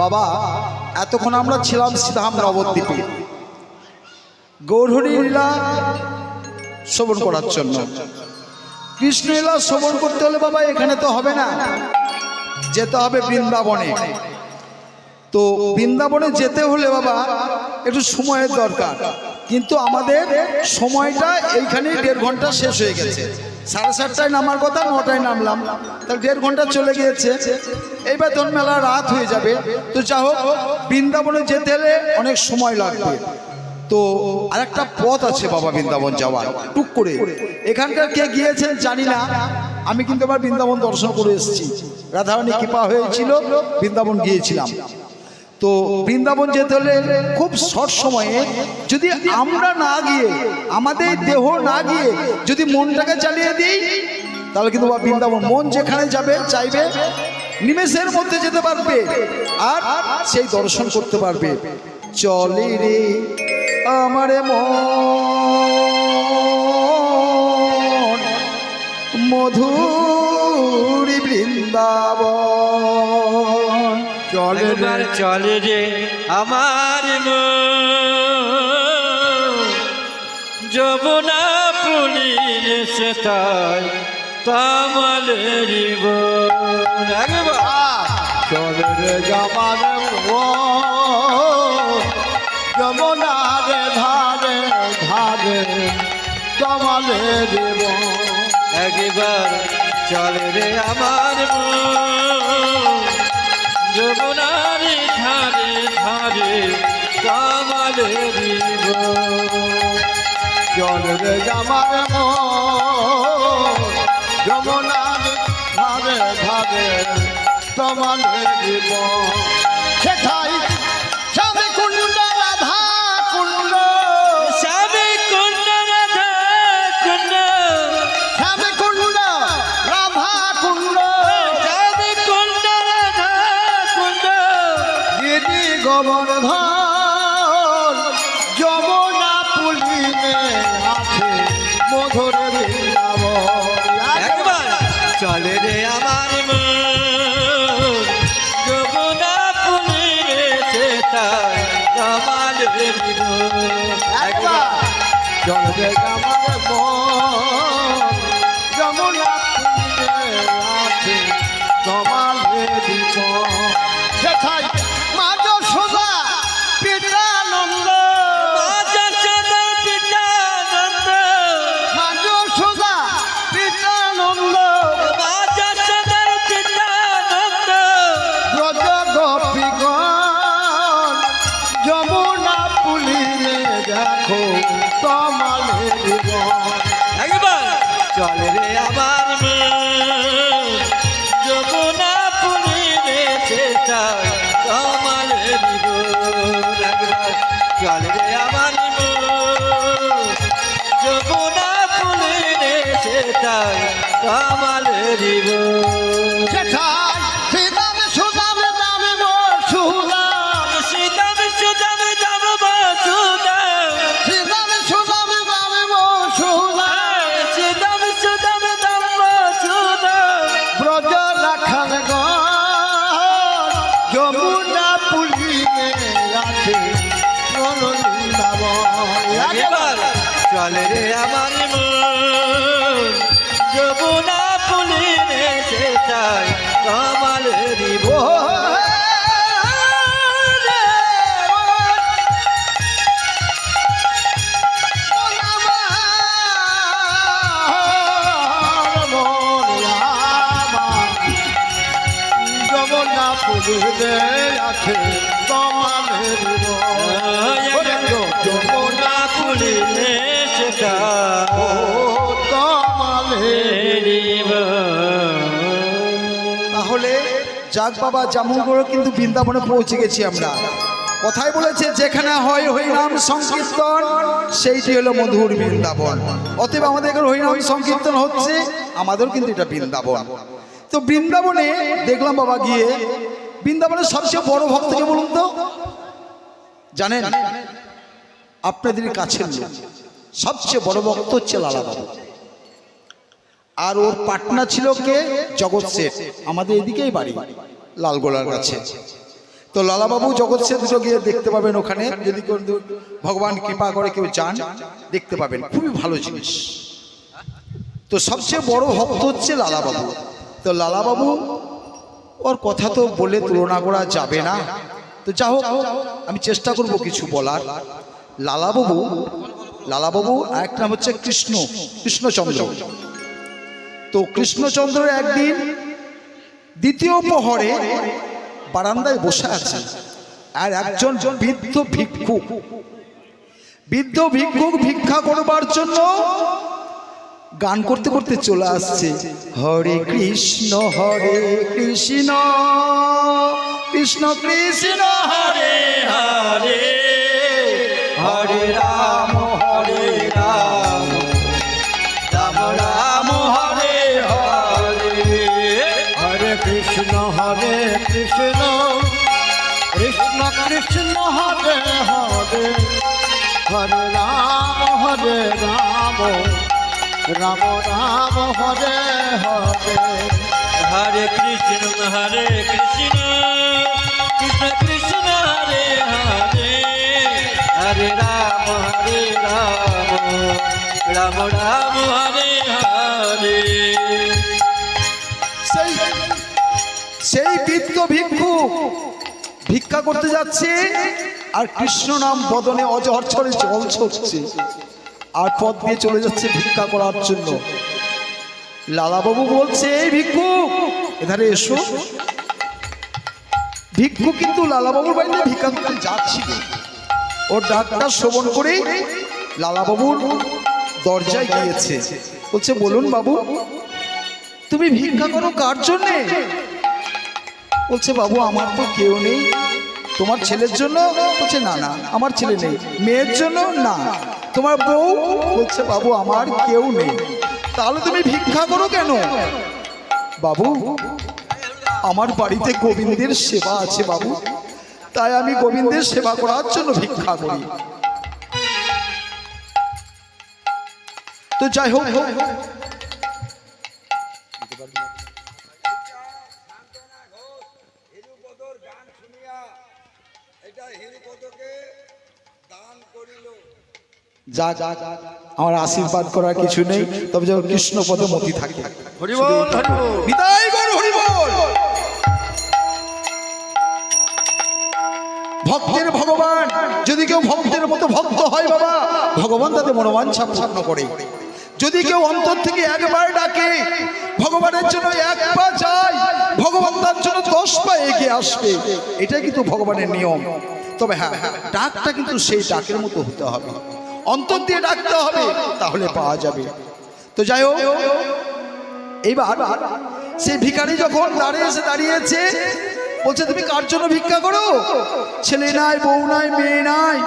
বাবা, এতক্ষণ আমরা ছিলাম সীতাহাম নবদ্বীপে গৌরহরি লীলা শ্রবণ করার জন্য। কৃষ্ণ লীলা শ্রবণ করতে হলে বাবা এখানে তো হবে না, যেতে হবে বৃন্দাবনে। তো বৃন্দাবনে যেতে হলে বাবা একটু সময়ের দরকার, কিন্তু আমাদের সময়টা এইখানেই 1.5 ঘন্টা শেষ হয়ে গেছে। 7:30টায় নামার কথা, 9টায় নামলাম, তাহলে 1.5 ঘন্টা চলে গিয়েছে। এইবার ধন মেলা রাত হয়ে যাবে। তো যা হোক, বৃন্দাবনে যেতে হলে অনেক সময় লাগবে। তো আরেকটা পথ আছে বাবা বৃন্দাবন যাওয়ার, টুক করে। এখানকার কে গিয়েছেন জানি না, আমি কিন্তু এবার বৃন্দাবন দর্শন করে এসেছি। রাধারানী কৃপা হয়েছিল, বৃন্দাবন গিয়েছিলাম। তো বৃন্দাবন যেতে হলে খুব শর্ট সময়ে, যদি আমরা না গিয়ে, আমাদের দেহ না গিয়ে যদি মনটাকে চালিয়ে দিই, তাহলে কিন্তু বৃন্দাবন মন যেখানে যাবে চাইবে নিমেষের মধ্যে যেতে পারবে আর সেই দর্শন করতে পারবে। চলে রে আমারে মন মধুরি বৃন্দাবন, চলে রে চলে রে আমার যমুনা পুলিন সেতায় তামালের চলে রে জামার যমুনার ধারে ধারে কমলে দেব। একবার চলে রে আমার যমুনার ধারে ধারে তামালের চলে রে জামার যমুনার ধারে ধারে কমলে দেব। সেটাই স্বামী কুণ্ড রাধা কুণ্ড, স্বামী কুণ্ড রাধা কুণ্ড, স্বামী কুণ্ড রাধা কুণ্ড, স্বামী কুণ্ড রাধা কুণ্ড, দিদি গোবর্ধন যমুনা পুলিনে আছে মধুর বৃন্দাবন। একবার চলে রে আমার যমুনা পুলিনে সেতায় তামালের একবার চলে রে আমার যমুনা পুলিনে আছে তোমালে দিব। সেটাই মা যশোদা পিতানন্দ, রাজা সদা পিতানন্দ, মা যশোদা পিতানন্দ, রাজা সদা পিতানন্দ, ব্রজ গোপীগণ যমুনা পুলিনে দেখো তোমালে দিব। একবার চলে রে আমার যমুনা পুলিনে সেতায় তামালের একবার চলে রে আমার যমুনা পুলিনে সেতায় তামালের সেটাই সীতাম সুদাম নামে বসুদাম, সীতাম সুদাম দাম বসুদাম, সীতাম সুদাম নামে বসুদাম, সীতাম সুদাম দাম চলে রে আমার মন যমুনা পুলিনে যেতাই কমলের বন যমুনা পুলিনে আছে কমলের যমুনা পুলিনে তাহলে যাক বাবা, যেমন করে কিন্তু বৃন্দাবনে পৌঁছে গেছি আমরা। কথাই বলেছে যেখানে হয় হরিনাম সংকীর্তন সেইটি হলো মধুর বৃন্দাবন। অতএব আমাদের এখানে হরিনাম সংকীর্তন হচ্ছে, আমাদেরও কিন্তু এটা বৃন্দাবন। তো বৃন্দাবনে দেখলাম বাবা গিয়ে, বৃন্দাবনের সবচেয়ে বড় ভক্তকে বলুন তো, জানেন? আপনাদের কাছের লোক সবচেয়ে বড় ভক্ত হচ্ছে লালা বাবু, আর ওর পাটনা ছিল কে? জগৎ শেঠ। আমাদের এদিকেই বাড়ি, লালগোলার কাছে। তো লালাবাবু জগৎ শেঠ দুটো গিয়ে দেখতে পাবেন ওখানে, যদি ভগবান কৃপা করে কেউ যান দেখতে পাবেন, খুবই ভালো জিনিস। তো সবচেয়ে বড় ভক্ত হচ্ছে লালাবাবু। তো লালাবাবু ওর কথা তো বলে তুলনা করা যাবে না, তো যা হোক আমি চেষ্টা করব কিছু বলার। লালাবাবু এক নাম হচ্ছে কৃষ্ণচন্দ্র। তো কৃষ্ণচন্দ্র একদিন দ্বিতীয় প্রহরে বারান্দায় বসে আছে, আর একজন বৃদ্ধ ভিক্ষুক ভিক্ষা করবার জন্য গান করতে করতে চলে আসছে, হরে কৃষ্ণ কৃষ্ণ কৃষ্ণ হরে হরে হরে রাম রাম রাম হরে হরে হরে কৃষ্ণ কৃষ্ণ কৃষ্ণ হরে হরে হরে রাম রাম রাম হরে হরে হরে কৃষ্ণ কৃষ্ণ কৃষ্ণ হরে হরে হরে রাম রাম রাম হরে হরে। সেই বৃদ্ধ ভিক্ষুক ভিক্ষা করতে যাচ্ছে, আর কৃষ্ণ নাম বদনে অজহরছরে জল ছড়ছে, আর পথ দিয়ে চলে যাচ্ছে ভিক্ষা করার জন্য। লালাবাবু বলছে, এই ভিক্ষুক এধারে এসো। ভিক্ষুক কিন্তু লালাবাবুর বাড়িতে ভিক্ষা করতে যাচ্ছিল, ওর ডাকটা শ্রবণ করে লালাবাবুর দরজায় গিয়েছে। বলছে, বলুন বাবু তুমি ভিক্ষা করো কার জন্যে? বলছে, বাবু আমার তো কেউ নেই। তোমার ছেলের জন্য? বলছে, না না আমার ছেলে নেই। মেয়ের জন্য? না। তোমার বউ? বলছে, বাবু আমার কেউ নেই। তাহলে তুমি ভিক্ষা করো কেন? বাবু আমার বাড়িতে গোবিন্দের সেবা আছে বাবু, তাই আমি গোবিন্দের সেবা করার জন্য ভিক্ষা করি। তো যাই হোক, যা আমার আশীর্বাদ করার কিছু নেই, তবে যেন কৃষ্ণ পদে মতি থাকে। হরি বল হরি বল বিদায় গৌর হরি বল। ভক্তের ভগবান, যদি কেউ ভক্তের মতো ভক্ত হয় বাবা, ভগবান তাদের মনোবাঞ্ছা পূর্ণ করে। যদি কেউ অন্তর থেকে একবার ডাকে, ভগবানের জন্য এক পা যায়, ভগবান তার জন্য 10 পা এগিয়ে আসবে। এটাই কিন্তু ভগবানের নিয়ম। তবে হ্যাঁ, ডাকটা কিন্তু সেই ডাকের মতো হতে হবে, অন্তর দিয়ে ডাকতে হবে, তাহলে পাওয়া যাবে। তো যাই হোক, এইবার সেই ভিখারি যখন দাঁড়িয়েছে, বলছে, তুমি কার জন্য ভিক্ষা করো? ছেলে নাই, বউ নাই, মেয়ে নাই।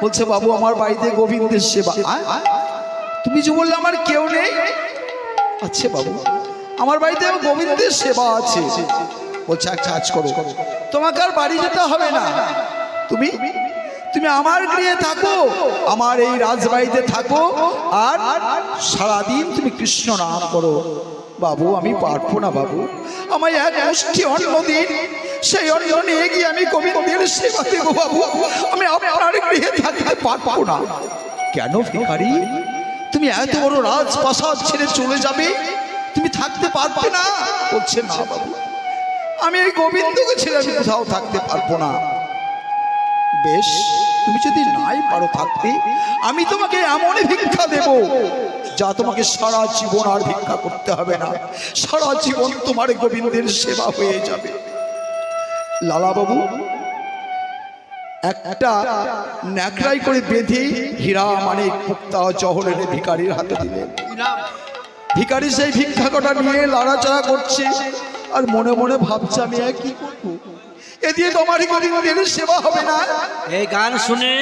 বলছে, বাবু আমার বাড়িতে গোবিন্দের সেবা। তুমি যে বললে আমার কেউ নেই? আচ্ছা বাবু আমার বাড়িতে গোবিন্দের সেবা আছে। বলছে, এক কাজ করো, তোমাকে আর বাড়ি যেতে হবে না, তুমি আমার গৃহে থাকো, আমার এই রাজবাড়িতে থাকো, আর সারাদিন তুমি কৃষ্ণ নাম করো। বাবু আমি পারবো না বাবু, আমায় এক মুষ্টি অন্ন দিন, সেই অন্ন নিয়ে গিয়ে আমি গোবিন্দের সেবা দেবো বাবু, আমি আপনার গৃহে থাকতে পারবো না। কেন ভিখারি, তুমি এত বড় রাজপ্রাসাদ ছেড়ে চলে যাবে? তুমি থাকতে পারবে না? বলছে না বাবু, আমি এই গোবিন্দকে ছেড়ে আমি কোথাও থাকতে পারবো না। বেশ, তুমি যদি নাই পারো থাকতে, আমি তোমাকে এমন ভিক্ষা দেব যা তোমাকে সারা জীবন আর ভিক্ষা করতে হবে না। সারা জীবন তোমার গোবিন্দের সেবা হয়ে যাবে। লালা বাবু একটা ন্যাকড়াই করে বেঁধে হীরা মানে মুক্তা জহরের ভিখারির হাতে দিলেন। ভিখারি সেই ভিক্ষা কটা নিয়ে লাড়াচাড়া করছে আর মনে মনে ভাবছে আমি আর কি করবো, এ দিয়ে তোমার গোবিন্দের সেবা হবে না। এই গান শুনে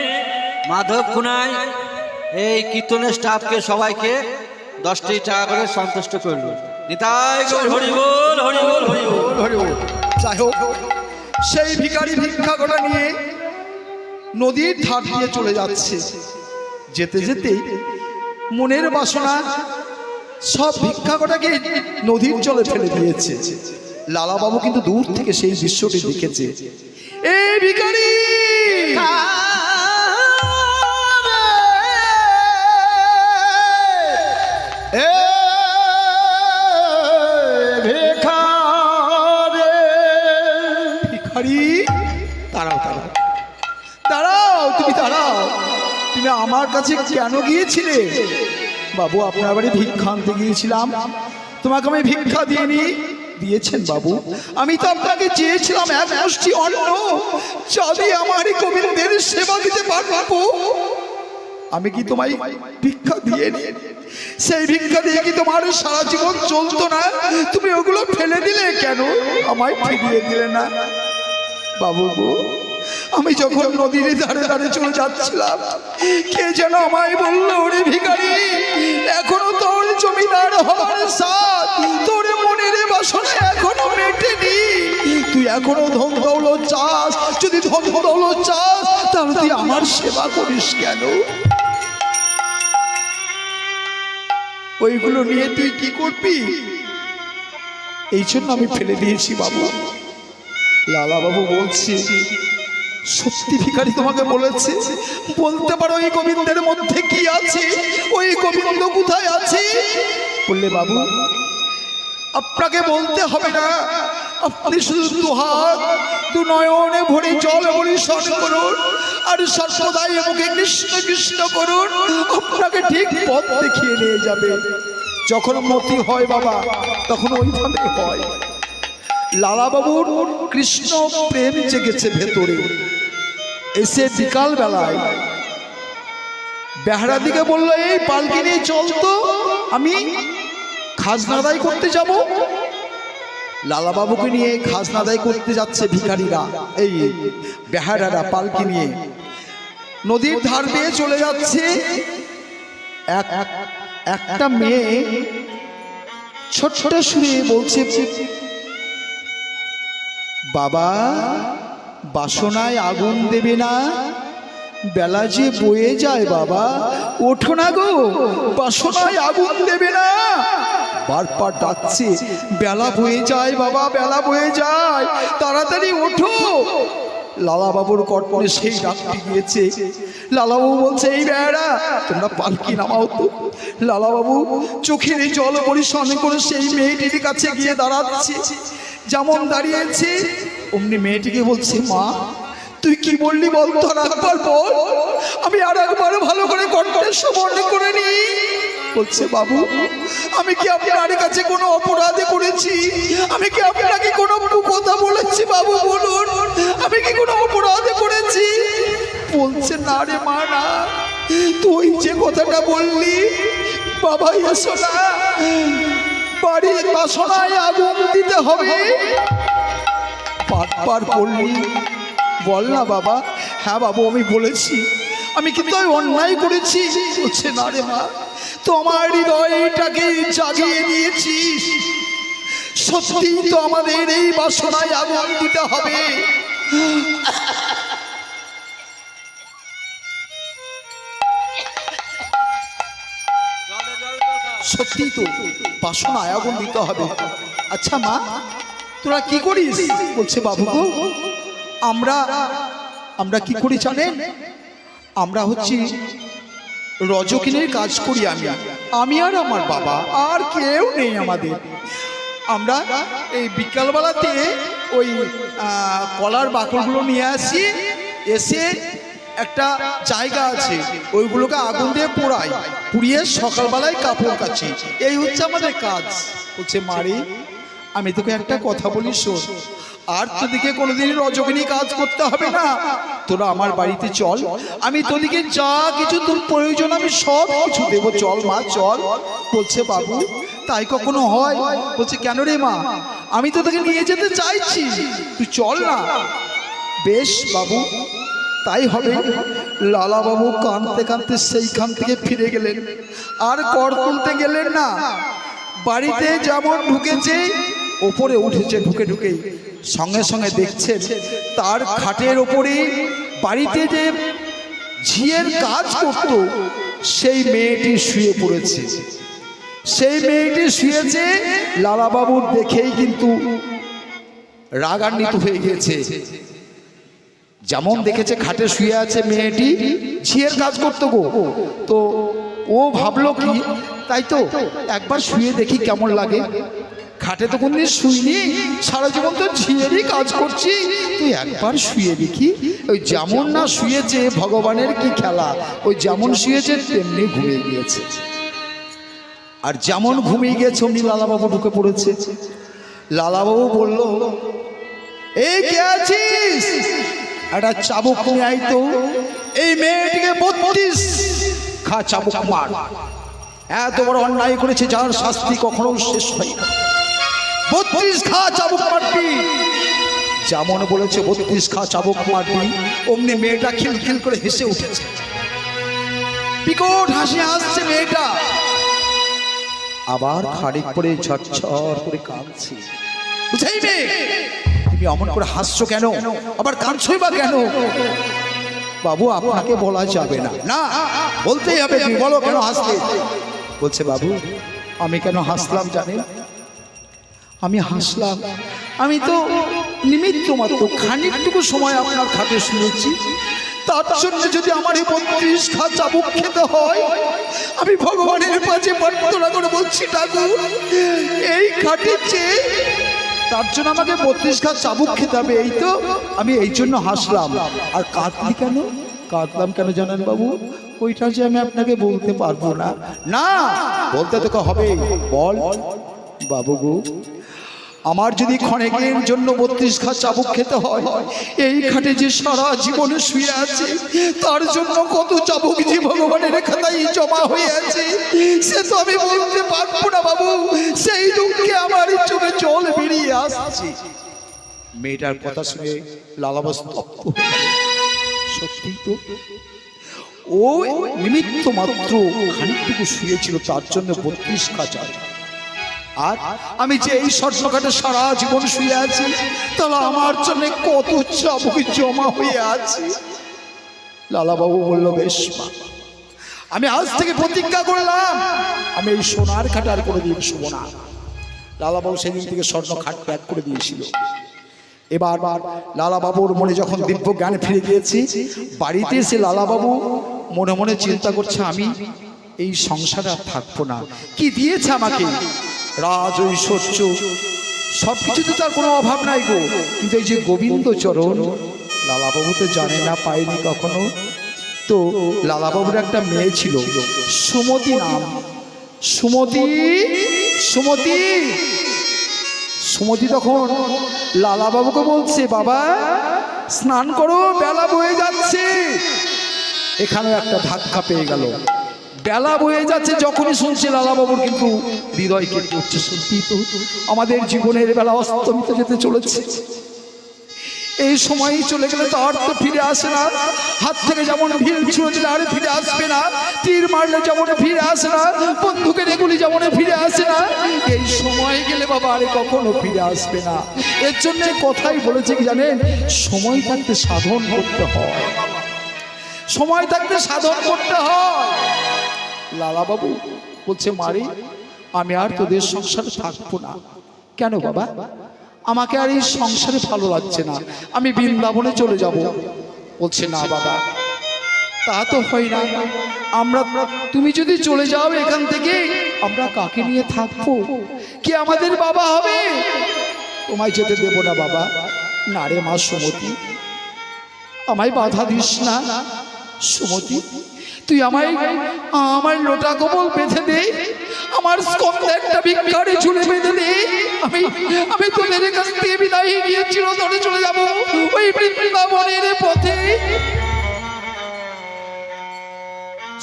মাধব কুনাই এই কীর্তনের স্টাফকে সবাইকে 10টি টাকা করে সন্তুষ্ট করল। নিতাই গৌর হরি বল, হরি বল, হরি বল। হরি বল। যাই হোক, সেই ভিখারি ভিক্ষা কটা নিয়ে নদীর ধার দিয়ে চলে যাচ্ছে। যেতে যেতে মনের বাসনা সব ভিক্ষা কটাকে নদীর জলে ফেলে দিয়েছে। লালা বাবু কিন্তু দূর থেকে সেই দৃশ্যটি দেখেছে। এই ভিখারি, ভিখারি দাঁড়াও দাঁড়াও দাঁড়াও, তুমি দাঁড়াও। তুমি আমার কাছে কেন গিয়েছিলে? বাবু, আপনার বাড়ি ভিক্ষা আনতে গিয়েছিলাম, তোমাকে আমি ভিক্ষা দিইনি। দিয়েছেন বাবু, আমি তো আপনাকে চেয়েছিলাম এক মুষ্টি অন্ন, যদি আমার গোবিন্দের সেবা দিতে পারবো। আমি কি তোমায় ভিক্ষা দিয়ে নি? সেই ভিক্ষা দিয়ে কি তোমার সারা জীবন চলতো না? তুমি ওগুলো ফেলে দিলে কেন? আমায় ফিরিয়ে দিলে না? বাবু গো, আমি যখন নদীর ধারে ধারে চলে যাচ্ছিলাম, কে যেন আমায় বললো, ওরে ভিখারি, এখনো তোর জমিদার হওয়ার সাথ, তোর মনের বাসনা এখনো মেটেনি। তুই এখনো ধন দৌলত চাস, যদি ধন দৌলত চাস তাহলে তুই আমার সেবা করিস কেন? ওইগুলো নিয়ে তুই কি করবি? এই জন্য আমি ফেলে দিয়েছি বাবু। লালা বাবু বলছি, সত্যি ভিখারি তোমাকে বলেছে? বলতে পারো ওই গোবিন্দের মধ্যে কি আছে? ওই গোবিন্দ কোথায় আছে? বললে বাবু, আপনাকে বলতে হবে না, আপনি শুধু দুহাত দু নয়নে ভরে জল পরিশোধ করুন আর সর্বদাই আমাকে কৃষ্ণ কৃষ্ণ করুন, আপনাকে ঠিক পথ দেখিয়ে নিয়ে যাবে। যখন মতি হয় বাবা, তখন ওইভাবে হয়। লালা বাবুর কৃষ্ণ প্রেম জেগেছে ভেতরে। এসে বিকাল বেলায় বেহারা দিকে বললো, এই পালকি নিয়ে চল তো, আমি খাজনা আদায় করতে যাব। লালা বাবুকে নিয়ে খাজনা আদায় করতে যাচ্ছে ভিখারিরা, এই বেহারারা পালকি নিয়ে নদীর ধার দিয়ে চলে যাচ্ছে। একটা মেয়ে ছোট্ট সুরে বলছে, বাবা বাসনায় আগুন দেবে না, বেলা যে বয়ে যায়, বাবা ওঠো না গো, বাসনায় আগুন দেবে না। বারবার ডাকছে, বেলা বয়ে যায় বাবা, বেলা বয়ে যায়, তাড়াতাড়ি ওঠো। লালা বাবুর কর্তনে সেই ডাকতে গিয়েছে। লালা বাবু বলছে, এই বেড়া তোমরা পালকি নামাও তো। লালা বাবু চোখের জল পরিশোধ করে সেই মেয়েটির কাছে গিয়ে দাঁড়াচ্ছে। যেমন দাঁড়িয়েছে অমনি মেয়েটিকে বলছে, মা তুই কি বললি বল তো, আর একবার বল, আমি আর একবার ভালো করে কণ্ঠে শ্রবণ করে নি। বলছে, বাবু আমি কি আপনার কাছে কোনো অপরাধ করেছি? আমি কি আপনাকে কোনো কথা বলেছি? বাবু বলুন, আমি কি কোনো অপরাধ করেছি? বলছে, না রে মা, না, তুই যে কথাটা বললি, বাবা এসো না, বাড়ির বাসনায় আগুন দিতে হবে, বারবার বললি, বল না বাবা। হ্যাঁ বাবু আমি বলেছি, আমি কিন্তু অন্যায় করেছি। বলছে, না রে মা, তোমার হৃদয়টাকে জাগিয়ে দিয়েছিস, সত্যি তো আমাদের এই বাসনায় আগুন দিতে হবে। সত্যি তো বাসনায় আগুন দিতে হবে। আচ্ছা মা, তোরা কি করিস? বলছে, বাবু গো, আমরা কি করি জানেন? আমরা হচ্ছি রজকিনীর কাজ করি আমি আর আমার বাবা, আর কেউ নেই আমাদের। আমরা এই বিকালবেলাতে ওই কলার বাকলগুলো নিয়ে আসি, এসে একটা জায়গা আছে ওইগুলোকে আগুন দিয়ে পোড়াই, পুড়িয়ে সকালবেলায় কাপড় কাচি, এই হচ্ছে আমাদের কাজ। বলছে মারি, আমি তোকে একটা কথা বলি শোন, আর তোদিকে কোনোদিন রজকিনী কাজ করতে হবে না, তোরা আমার বাড়িতে চল, আমি তোদিকে যা কিছু তোর প্রয়োজন আমি সব কিছু দেবো, চল মা চল। বলছে বাবু তাই কখনো হয়? বলছে কেন রে মা, আমি তো তোকে নিয়ে যেতে চাইছি, তুই চল না। বেশ বাবু তাই হবে। লালা বাবু কাঁদতে কাঁদতে সেইখান থেকে ফিরে গেলেন, আর কর তুলতে গেলেন না। বাড়িতে যেমন ঢুকেছে ওপরে উঠেছে, ঢুকে ঢুকেই সঙ্গে সঙ্গে দেখছেন তার খাটের ওপরে বাড়িতে যে ঝিয়ের কাজ করত সেই মেয়েটি শুয়ে পড়েছে। সেই মেয়েটি শুয়েছে, লালাবাবুর দেখেই কিন্তু রাগান্বিত হয়ে গেছে। যেমন দেখেছে খাটে শুয়ে আছে মেয়েটি, ঝিয়ের কাজ করতো গো, তো ও ভাবলো কি তাই তো একবার শুয়ে দেখি কেমন লাগে। খাটে তো কোনদিন শুইনি, সারা জীবন তো ঝিয়েরই কাজ করছি, তুই একবার শুয়ে দেখি। ওই যেমন না শুয়েছে, ভগবানের কি খেলা, ওই যেমন শুয়েছে তেমনি ঘুমিয়ে গিয়েছে। আর যেমন ঘুমিয়ে গিয়েছে অমনি লালাবাবু ঢুকে পড়েছে। লালাবাবু বলল, এই কে আছিস? একটা চাবুক নিয়ে আই তো, এই মেয়েটিকে 32 খা চাবুক মার। এত বড় অন্যায় করেছে যার শাস্তি কখনো শেষ হয় না, 32 খা চাবুক মারবি। যেমন বলেছে 32 খা চাবুক মারবি, অমনি মেয়েটা খিলখিল করে হেসে উঠেছে, বিকট হাসি আসছে মেয়েটা। আবার খানিক পরে ঝরঝর করে কাঁদছে। বুঝাই মেয়ে, তুমি অমন করে হাসছো কেন, আবার কাঁদছোই বা কেন? বাবু আপনাকে বলা যাবে না। না বলতেই হবে, তুমি বলো কেন হাসলে। বলছে বাবু আমি কেন হাসলাম জানেন? আমি হাসলাম, আমি তো নিমিত্ত মাত্র, খানিকটুকু সময় আপনার খাটে শুনেছি, তার জন্য যদি আমার এই 32 খা চাবুক খেতে হয়, আমি ভগবানের কাছে প্রার্থনা করে বলছি ঠাকুর এই খাটের চেয়ে তার জন্য আমাকে 32 খা চাবুক খেতে হবে। এই তো আমি এই জন্য হাসলাম। আর কাঁদলি কেন? কাঁদলাম কেন জানেন বাবু? ওইটা যে আমি আপনাকে বলতে পারবো না। না বলতে তোকে হবে, বল। বাবু গো, আমার যদি ক্ষণেকের জন্য 32 খা চাবুক খেতে হয়, এই খাটে যে সারা জীবনে শুয়ে আছে তার জন্য কত চাবুক যে ভগবানের খাতায় জমা হয়ে আছে সে তো আমি বলতে পারবো না বাবু। সেই দুঃখে আমার চোখে জল বেরিয়ে আসছে। মেয়েটার কথা শুনে লালাবাবু স্তব্ধ হয়ে গেল। সত্যি তো ও নিমিত্ত মাত্র খানিকটুকু শুয়েছিল, তার জন্য 32 খা চাবুক। আর আমি যে এই স্বর্ণকাটে সারা জীবন শুয়ে আছি, তাহলে আমার জন্য কত চাবুক জমা হয়ে আছে। লালাবাবু বলল, বেশ মা, আমি আজ থেকে প্রতিজ্ঞা করলাম আমি এই সোনার খাট আর কোনোদিন শুবো না। লালাবাবু সেদিন থেকে স্বর্ণ খাট ত্যাগ করে দিয়েছিল। এবার লালাবাবুর মনে যখন দিব্য জ্ঞান ফিরে গিয়েছি, বাড়িতে এসে লালাবাবু মনে মনে চিন্তা করছে, আমি এই সংসারে আর থাকবো না। কি দিয়েছে আমাকে? রাজ ঐশ্বর্য সবকিছুতে তার কোনো অভাব নাই গো, কিন্তু এই যে গোবিন্দ চরণ লালাবাবু তো জানে না, পায়নি কখনো। তো লালাবাবুর একটা মেয়ে ছিল, সুমতি নাম। সুমতি সুমতি সুমতি তখন লালাবাবুকে বলছে, বাবা স্নান করো, বেলা বয়ে যাচ্ছে। এখানে একটা ধাক্কা পেয়ে গেল, বেলা বয়ে যাচ্ছে। যখনই শুনছে লালাবাবুর কিন্তু হৃদয় কেঁপে উঠছে, সত্যি তো আমাদের জীবনের বেলা অস্তমিত যেতে চলেছে। এই সময়ই চলে গেলে তো আর তো ফিরে আসে না। হাত থেকে যেমন ঢিল ছুঁড়ে দিলে আর ফিরে আসবে না, তীর মারলে যেমন ফিরে আসে না, বন্দুকের এগুলি যেমন ফিরে আসে না, এই সময় গেলে বাবা আরে কখনো ফিরে আসবে না। এর জন্য কথাই বলেছে কি জানেন, সময় থাকতে সাধন করতে হয়, সময় থাকতে সাধন করতে হয়। লালাবাবু বলছে, মারি আমি আর তোদের সংসারে থাকবো না। কেন বাবা? আমাকে আর এই সংসারে ভালো লাগছে না, আমি বৃন্দাবনে চলে যাব। বলছে, না বাবা তা তো হয় না। আমরা, তুমি যদি চলে যাও এখান থেকে, আমরা কাকে নিয়ে থাকবো? কে আমাদের বাবা হবে? তোমায় যেতে দেব না বাবা। না রে মা সুমতি, আমায় বাধা দিস না। সুমতি, তুই আমায় আমার লোটা কবল বেঁধে দে, আমার স্কন্ধে একটা ভিক্ষারি ঝুলে বেঁধে দে। আমি তোদের কাছ থেকে বিদায় নিয়ে চিরতরে চলে যাব ওই বৃন্দাবনের পথে।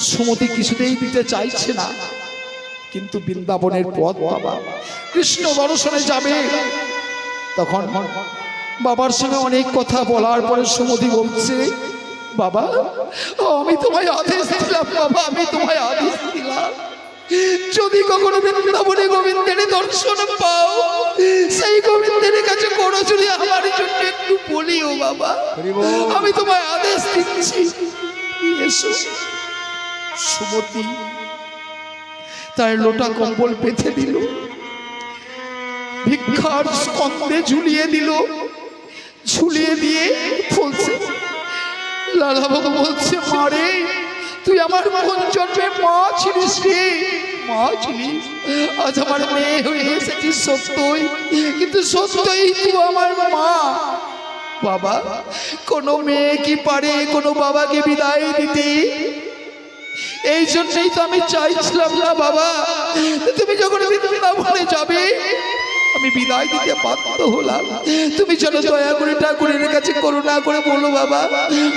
সুমতি কিছুতেই দিতে চাইছে না, কিন্তু বৃন্দাবনের পথ বাবা, কৃষ্ণ দর্শনে যাবে। তখন বাবার সঙ্গে অনেক কথা বলার পরে সুমতি বলছে, বাবা আমি তোমায় আদেশ দিলাম, বাবা আমি তোমায় আদেশ দিলাম, যদি কখনো বৃন্দাবনে গোবিন্দের দর্শন পাও, সেই গোবিন্দের কাছে করো যদি আমার জন্য একটু বলিও বাবা, আমি তোমায় আদেশ দিচ্ছি, এসো। সুমতি তার লোটা কম্বল পেতে দিল, ভিক্ষার স্কন্ধে ঝুলিয়ে দিল, ঝুলিয়ে দিয়ে বলছে, লালা বাবু বলছে, মারে তুই আমার কোন জন্মে মা ছিলিস রে? মা ছিলিস, আজ আমার মেয়ে হয়ে এসেছিস সত্যই, কিন্তু সত্যই তুই আমার মা। বাবা, কোনো মেয়ে কি পারে কোনো বাবাকে বিদায় দিতে? এই জন্যই তো আমি চাইছিলাম না বাবা, তুমি যখন বৃন্দাবনে যাবে আমি বিদায় দিতে বাধ্য হলাম। তুমি যেন দয়া করে ঠাকুরের কাছে করুণা করে বলো বাবা,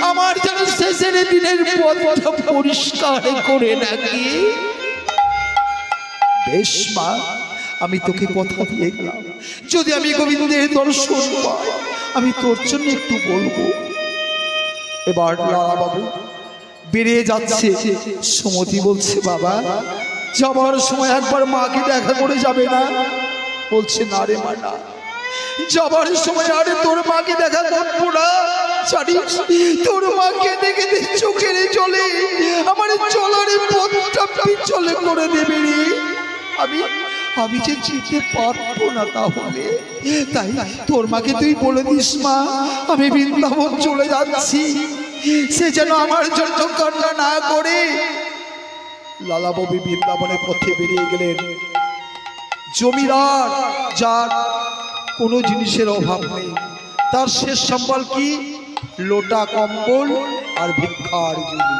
আমার যেন শেষের দিনের পথটা পরিষ্কার করে নাকি। বেশ মা, আমি তোকে কথা দিয়ে গেলাম, যদি আমি গোবিন্দের দর্শন পাই আমি তোর জন্য একটু বলবো। এবার লালা বাবু বেরিয়ে যাচ্ছে। সুমতি বলছে, বাবা যাবার সময় একবার মাকে দেখা করে যাবে না? বলছে, না রে মা, না, যাবার সময় আরে তোর মাকে দেখা করবো না, জানিস তোর মাকে দেখে চোখের জলে আমার চলার পথটা পিছলে করে দেবে রে। আমি যে যেতে পারবো না, তাহলে তাই তোর মাকে তুই বলে দিস, মা আমি বৃন্দাবন চলে যাচ্ছি, সে যেন আমার জন্য কান্না না করে। লালা বাবু বৃন্দাবনের পথে বেরিয়ে গেলেন। জমিদার যার কোনো জিনিসের অভাব নেই, তার শেষ সম্বল কি? লোটা কম্বল আর ভিক্ষার ঝুলি।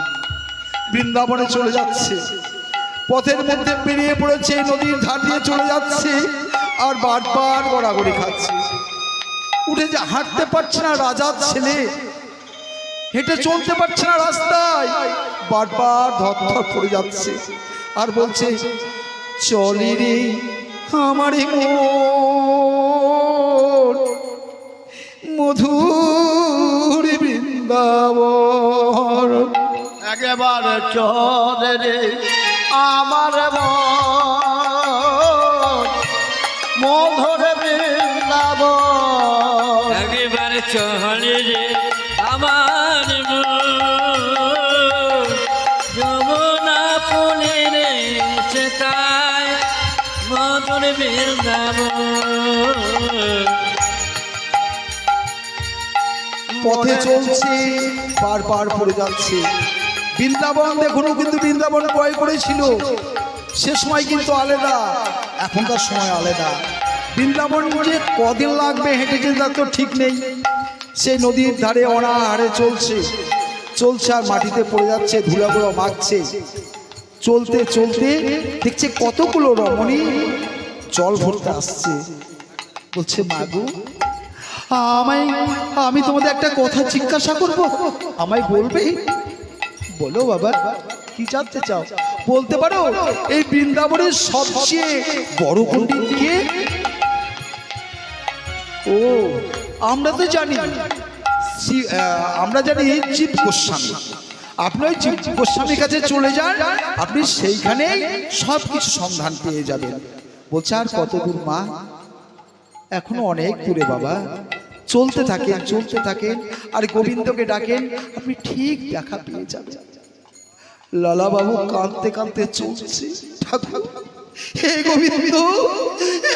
বৃন্দাবনে চলে যাচ্ছে, পথের মধ্যে বেরিয়ে পড়েছে, নদীর ধার দিয়ে চলে যাচ্ছে, আর বারবার গড়াগড়ি খাচ্ছে। উঠে যে হাঁটতে পারছে না, রাজার ছেলে হেঁটে চলতে পারছে না রাস্তায়, বারবার ধর পড়ে যাচ্ছে, আর বলছে, চলি রে আমার মন মধুর বৃন্দাবন। একেবারে চলে রে আমার মধুর বৃন্দাবন, একেবারে চলে রে আমার যমুনা ফুলে রে সেটাই মধুর বৃন্দাবন। পথে চলছে, বারবার পড়ে যাচ্ছে। বৃন্দাবন দেখুন, কিন্তু বৃন্দাবন ক্রয় করেছিল, সে সময় কিন্তু আলাদা, এখনকার সময় আলাদা। বৃন্দাবন যে কদিন লাগবে হেঁটে যেতে তার তো ঠিক নেই। সেই নদীর ধারে অনাহারে চলছে, আর মাটিতে পড়ে যাচ্ছে, ধুলাগুলো মাখছে। চলতে চলতে দেখছে কতগুলো রমণী জল ভরতে আসছে। বলছে, মাগো আমি তোমাদের একটা কথা জিজ্ঞাসা করব, আমায় বলবে? বলো বাবা, কি জানতে চাও? বলতে পারো এই বৃন্দাবনের সবচেয়ে বড় পণ্ডিত কে? ও, আমরা তো জানি, জীব গোস্বামী। আপনি ওই জীব গোস্বামীর কাছে চলে যান, আপনি সেইখানেই সব কিছু সন্ধান পেয়ে যাবেন। বলছে, আর কত দূর মা? এখনো অনেক দূরে বাবা। চলতে থাকেন আর গোবিন্দকে ডাকেন, আপনি ঠিক দেখা পেয়ে যাবেন। লালা বাবু কাঁদতে কাঁদতে চলছে, ঠাকুর হে গোবিন্দ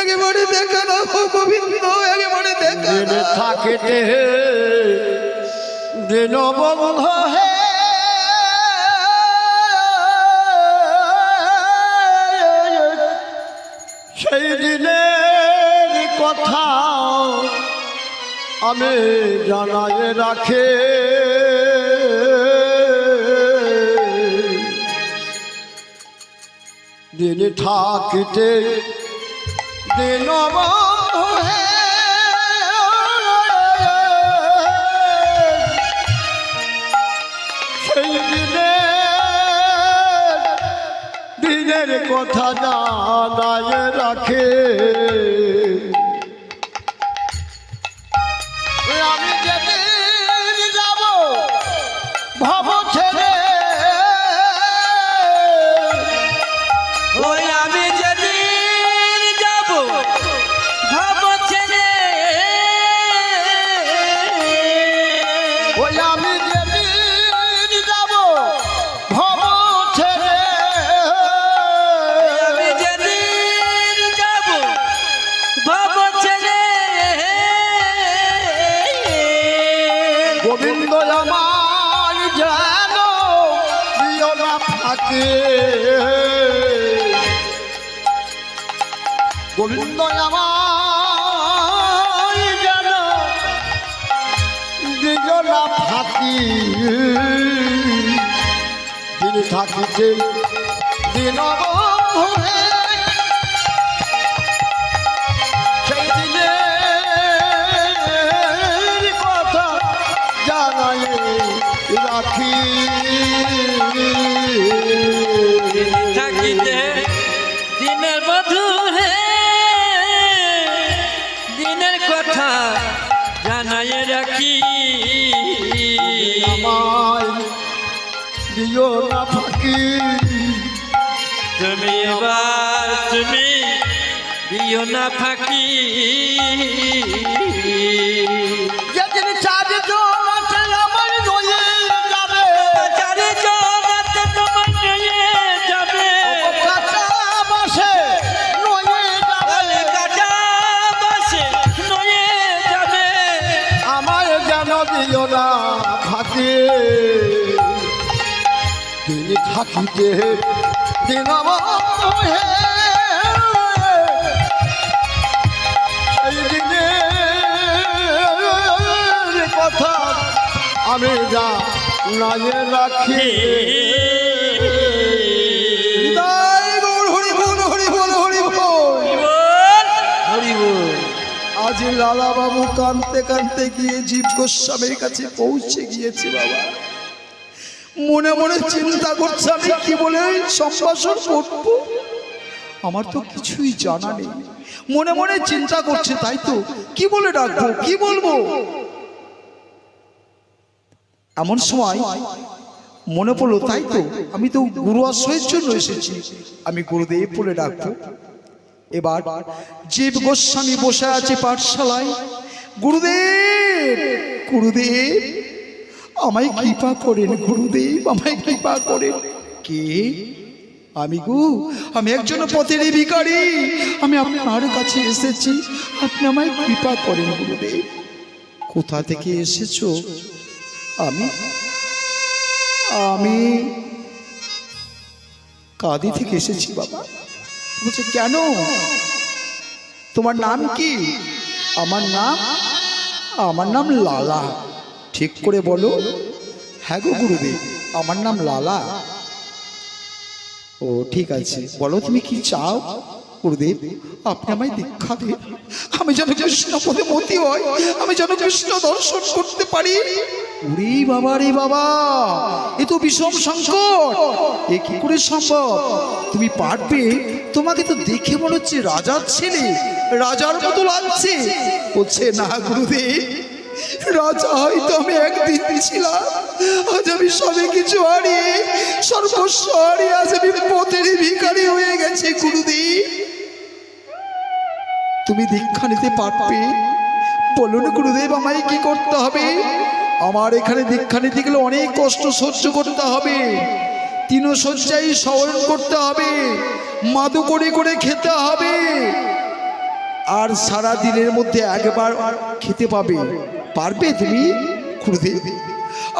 একেবারে দেখা না, গোবিন্দ একেবারে দেখা না। থাকিতে দীনবন্ধ হে সেই দিনের কথা আমি জানায় রাখে দিন থাকিতে দিন বন্ধু হে সেই দিনের কথা জানায় রাখে আমি যেদিন যাব ভব ছেড়ে ওই আমি যেদিন যাব ভাব ছেড়ে ওই আমি যেদিন যাব ভব ছেড়ে আমি যেদিন যাব ভাব ছেড়ে গোবিন্দ আমার যেন দিও না ফাঁকে গোবিন্দ আমার যেন দিও না ফাঁকি দিন থাকিতে দিন বন্ধু হে সেই দিনের কথা জানাই রাখি থাকিতে দিনের বধূ হে দিনের কথা জানাই রাখি আমায় দিও না ফাঁকি তুমি এবার তুমি দিও না ফাঁকি যেদিন চারজন আছে আমার নয়ে যাবে চারিজন আছে তোমার নিয়ে যাবে কাঁচা বাসে নয়ে যাবে কাটা বাসে নয়ে যাবে আমায় যেন দিও না ফাঁকি দিন থাকিতে দিন বন্ধু হে এই দিনের কথা আমি যা নাই রাখি জয় গৌর হরি বল হরি বল হরি বল। হরি বল আজ লালা বাবু কাঁদতে কাঁদতে গিয়ে জীব গোস্বামীর কাছে পৌঁছে গিয়েছে বাবা। মনে মনে চিন্তা করছে আমি কি বলে সম্ভাষণ করব, আমার তো কিছুই জানা নেই। মনে মনে চিন্তা করছে, তাই তো কি বলে ডাকবো, কি বলবো। এমন সময় মনে পড়লো, তাই তো আমি তো গুরু আশ্রয়ের জন্য এসেছি, আমি গুরুদেব বলে ডাকবো। এবার জীব গোস্বামী বসে আছে পাঠশালায়। গুরুদেব, গুরুদেব আমায় কৃপা করেন, গুরুদেব আমায় কৃপা করেন। কে? আমি গো, আমি একজন পথের ভিখারি, আমি আপনার কাছে এসেছি, আপনি আমায় কৃপা করেন গুরুদেব। কোথা থেকে এসেছো? আমি আমি কাদি থেকে এসেছি বাবা। বলছে কেন, তোমার নাম কি? আমার নাম লালা। ঠিক করে বলো। হ্যাঁ গো গুরুদেব, আমার নাম লালা। ও ঠিক আছে, বলো তুমি কি চাও। গুরুদেব আপনি আমায় দীক্ষা দিন, আমি যেন কৃষ্ণ পদে মতি হয়, আমি যেন কৃষ্ণ দর্শন করতে পারি। ওরে বাবা রে বাবা, এ তো বিষম সংকট, এ কি করে সম্ভব? তুমি পারবে? তোমাকে তো দেখে মনে হচ্ছে রাজার ছেলে, রাজার মতো লাগছে। বলছে না গুরুদেব, রাজা হয়তো আমি একদিন ছিলাম, আজ আমি সবে কিছু হারিয়ে সর্বস্ব হারিয়ে আজ আমি পথের ভিখারি হয়ে গেছে। গুরুদেব তুমি দীক্ষা নিতে পারবে? বলুন গুরুদেব আমায় কি করতে হবে? আমার এখানে দীক্ষা নিতে গেলে অনেক কষ্ট সহ্য করতে হবে, তৃণশয্যায় শয়ন করতে হবে, মাদু করে করে খেতে হবে, আর সারা দিনের মধ্যে একবার খেতে পাবে। পারবে তুমি? গুরুদেব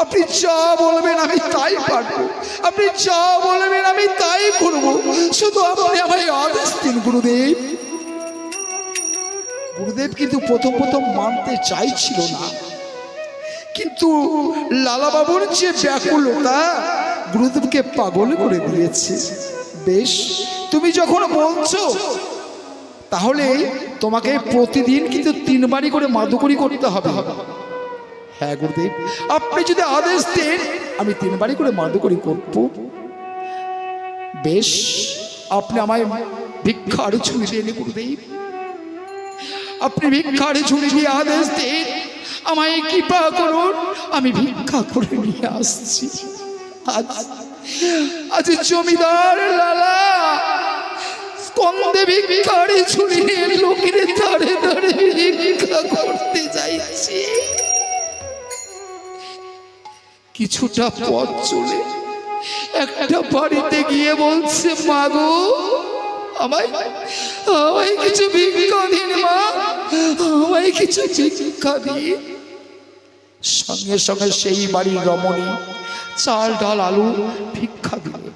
আপনি যা বলবেন আমি তাই পারবো, আপনি যা বলবেন আমি তাই করবো, শুধু আপনি আমায় আদেশ দিন গুরুদেব। গুরুদেব কিন্তু প্রথম প্রথম মানতে চাইছিল না, কিন্তু লালা বাবুর যে ব্যাকুলতা গুরুদেবকে পাগল করে দিয়েছে। বেশ, তুমি যখন বলছো তাহলে তোমাকে প্রতিদিন কিন্তু 3 বারই করে মাদুকরি করতে হবে। হ্যাঁ গুরুদেব, আপনি যদি আদেশ দেন আমি 3 বারই করে মাদুকরি করব। বেশ, আপনি আমায় ভিক্ষার ঝুলি দেন গুরুদেব, আপনি ভিক্ষার ঝুলি দিয়ে আদেশ দেন, আমায় কৃপা করুন, আমি ভিক্ষা করে নিয়ে আসছি। আজ জমিদার লালা স্কন্দে ভিক্ষার ঝুলি নিয়ে লোকের ধারে ধারে ভিক্ষা করতে যাইছি। কিছুটা পথ চলে একটা বাড়িতে গিয়ে বলছে, মা গো আমায় কিছু ভিক্ষা দিন, মা আমায় কিছু ভিক্ষা দিন। সঙ্গে সঙ্গে সেই বাড়ির রমণী চাল ডাল আলু ভিক্ষা দিলেন।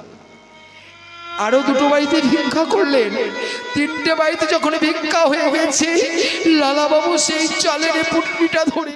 আরো 2টো বাড়িতে ভিক্ষা করলেন। 3টে বাড়িতে যখন ভিক্ষা হয়ে গেছে, লালা বাবু সেই চালের পুটলিটা ধরে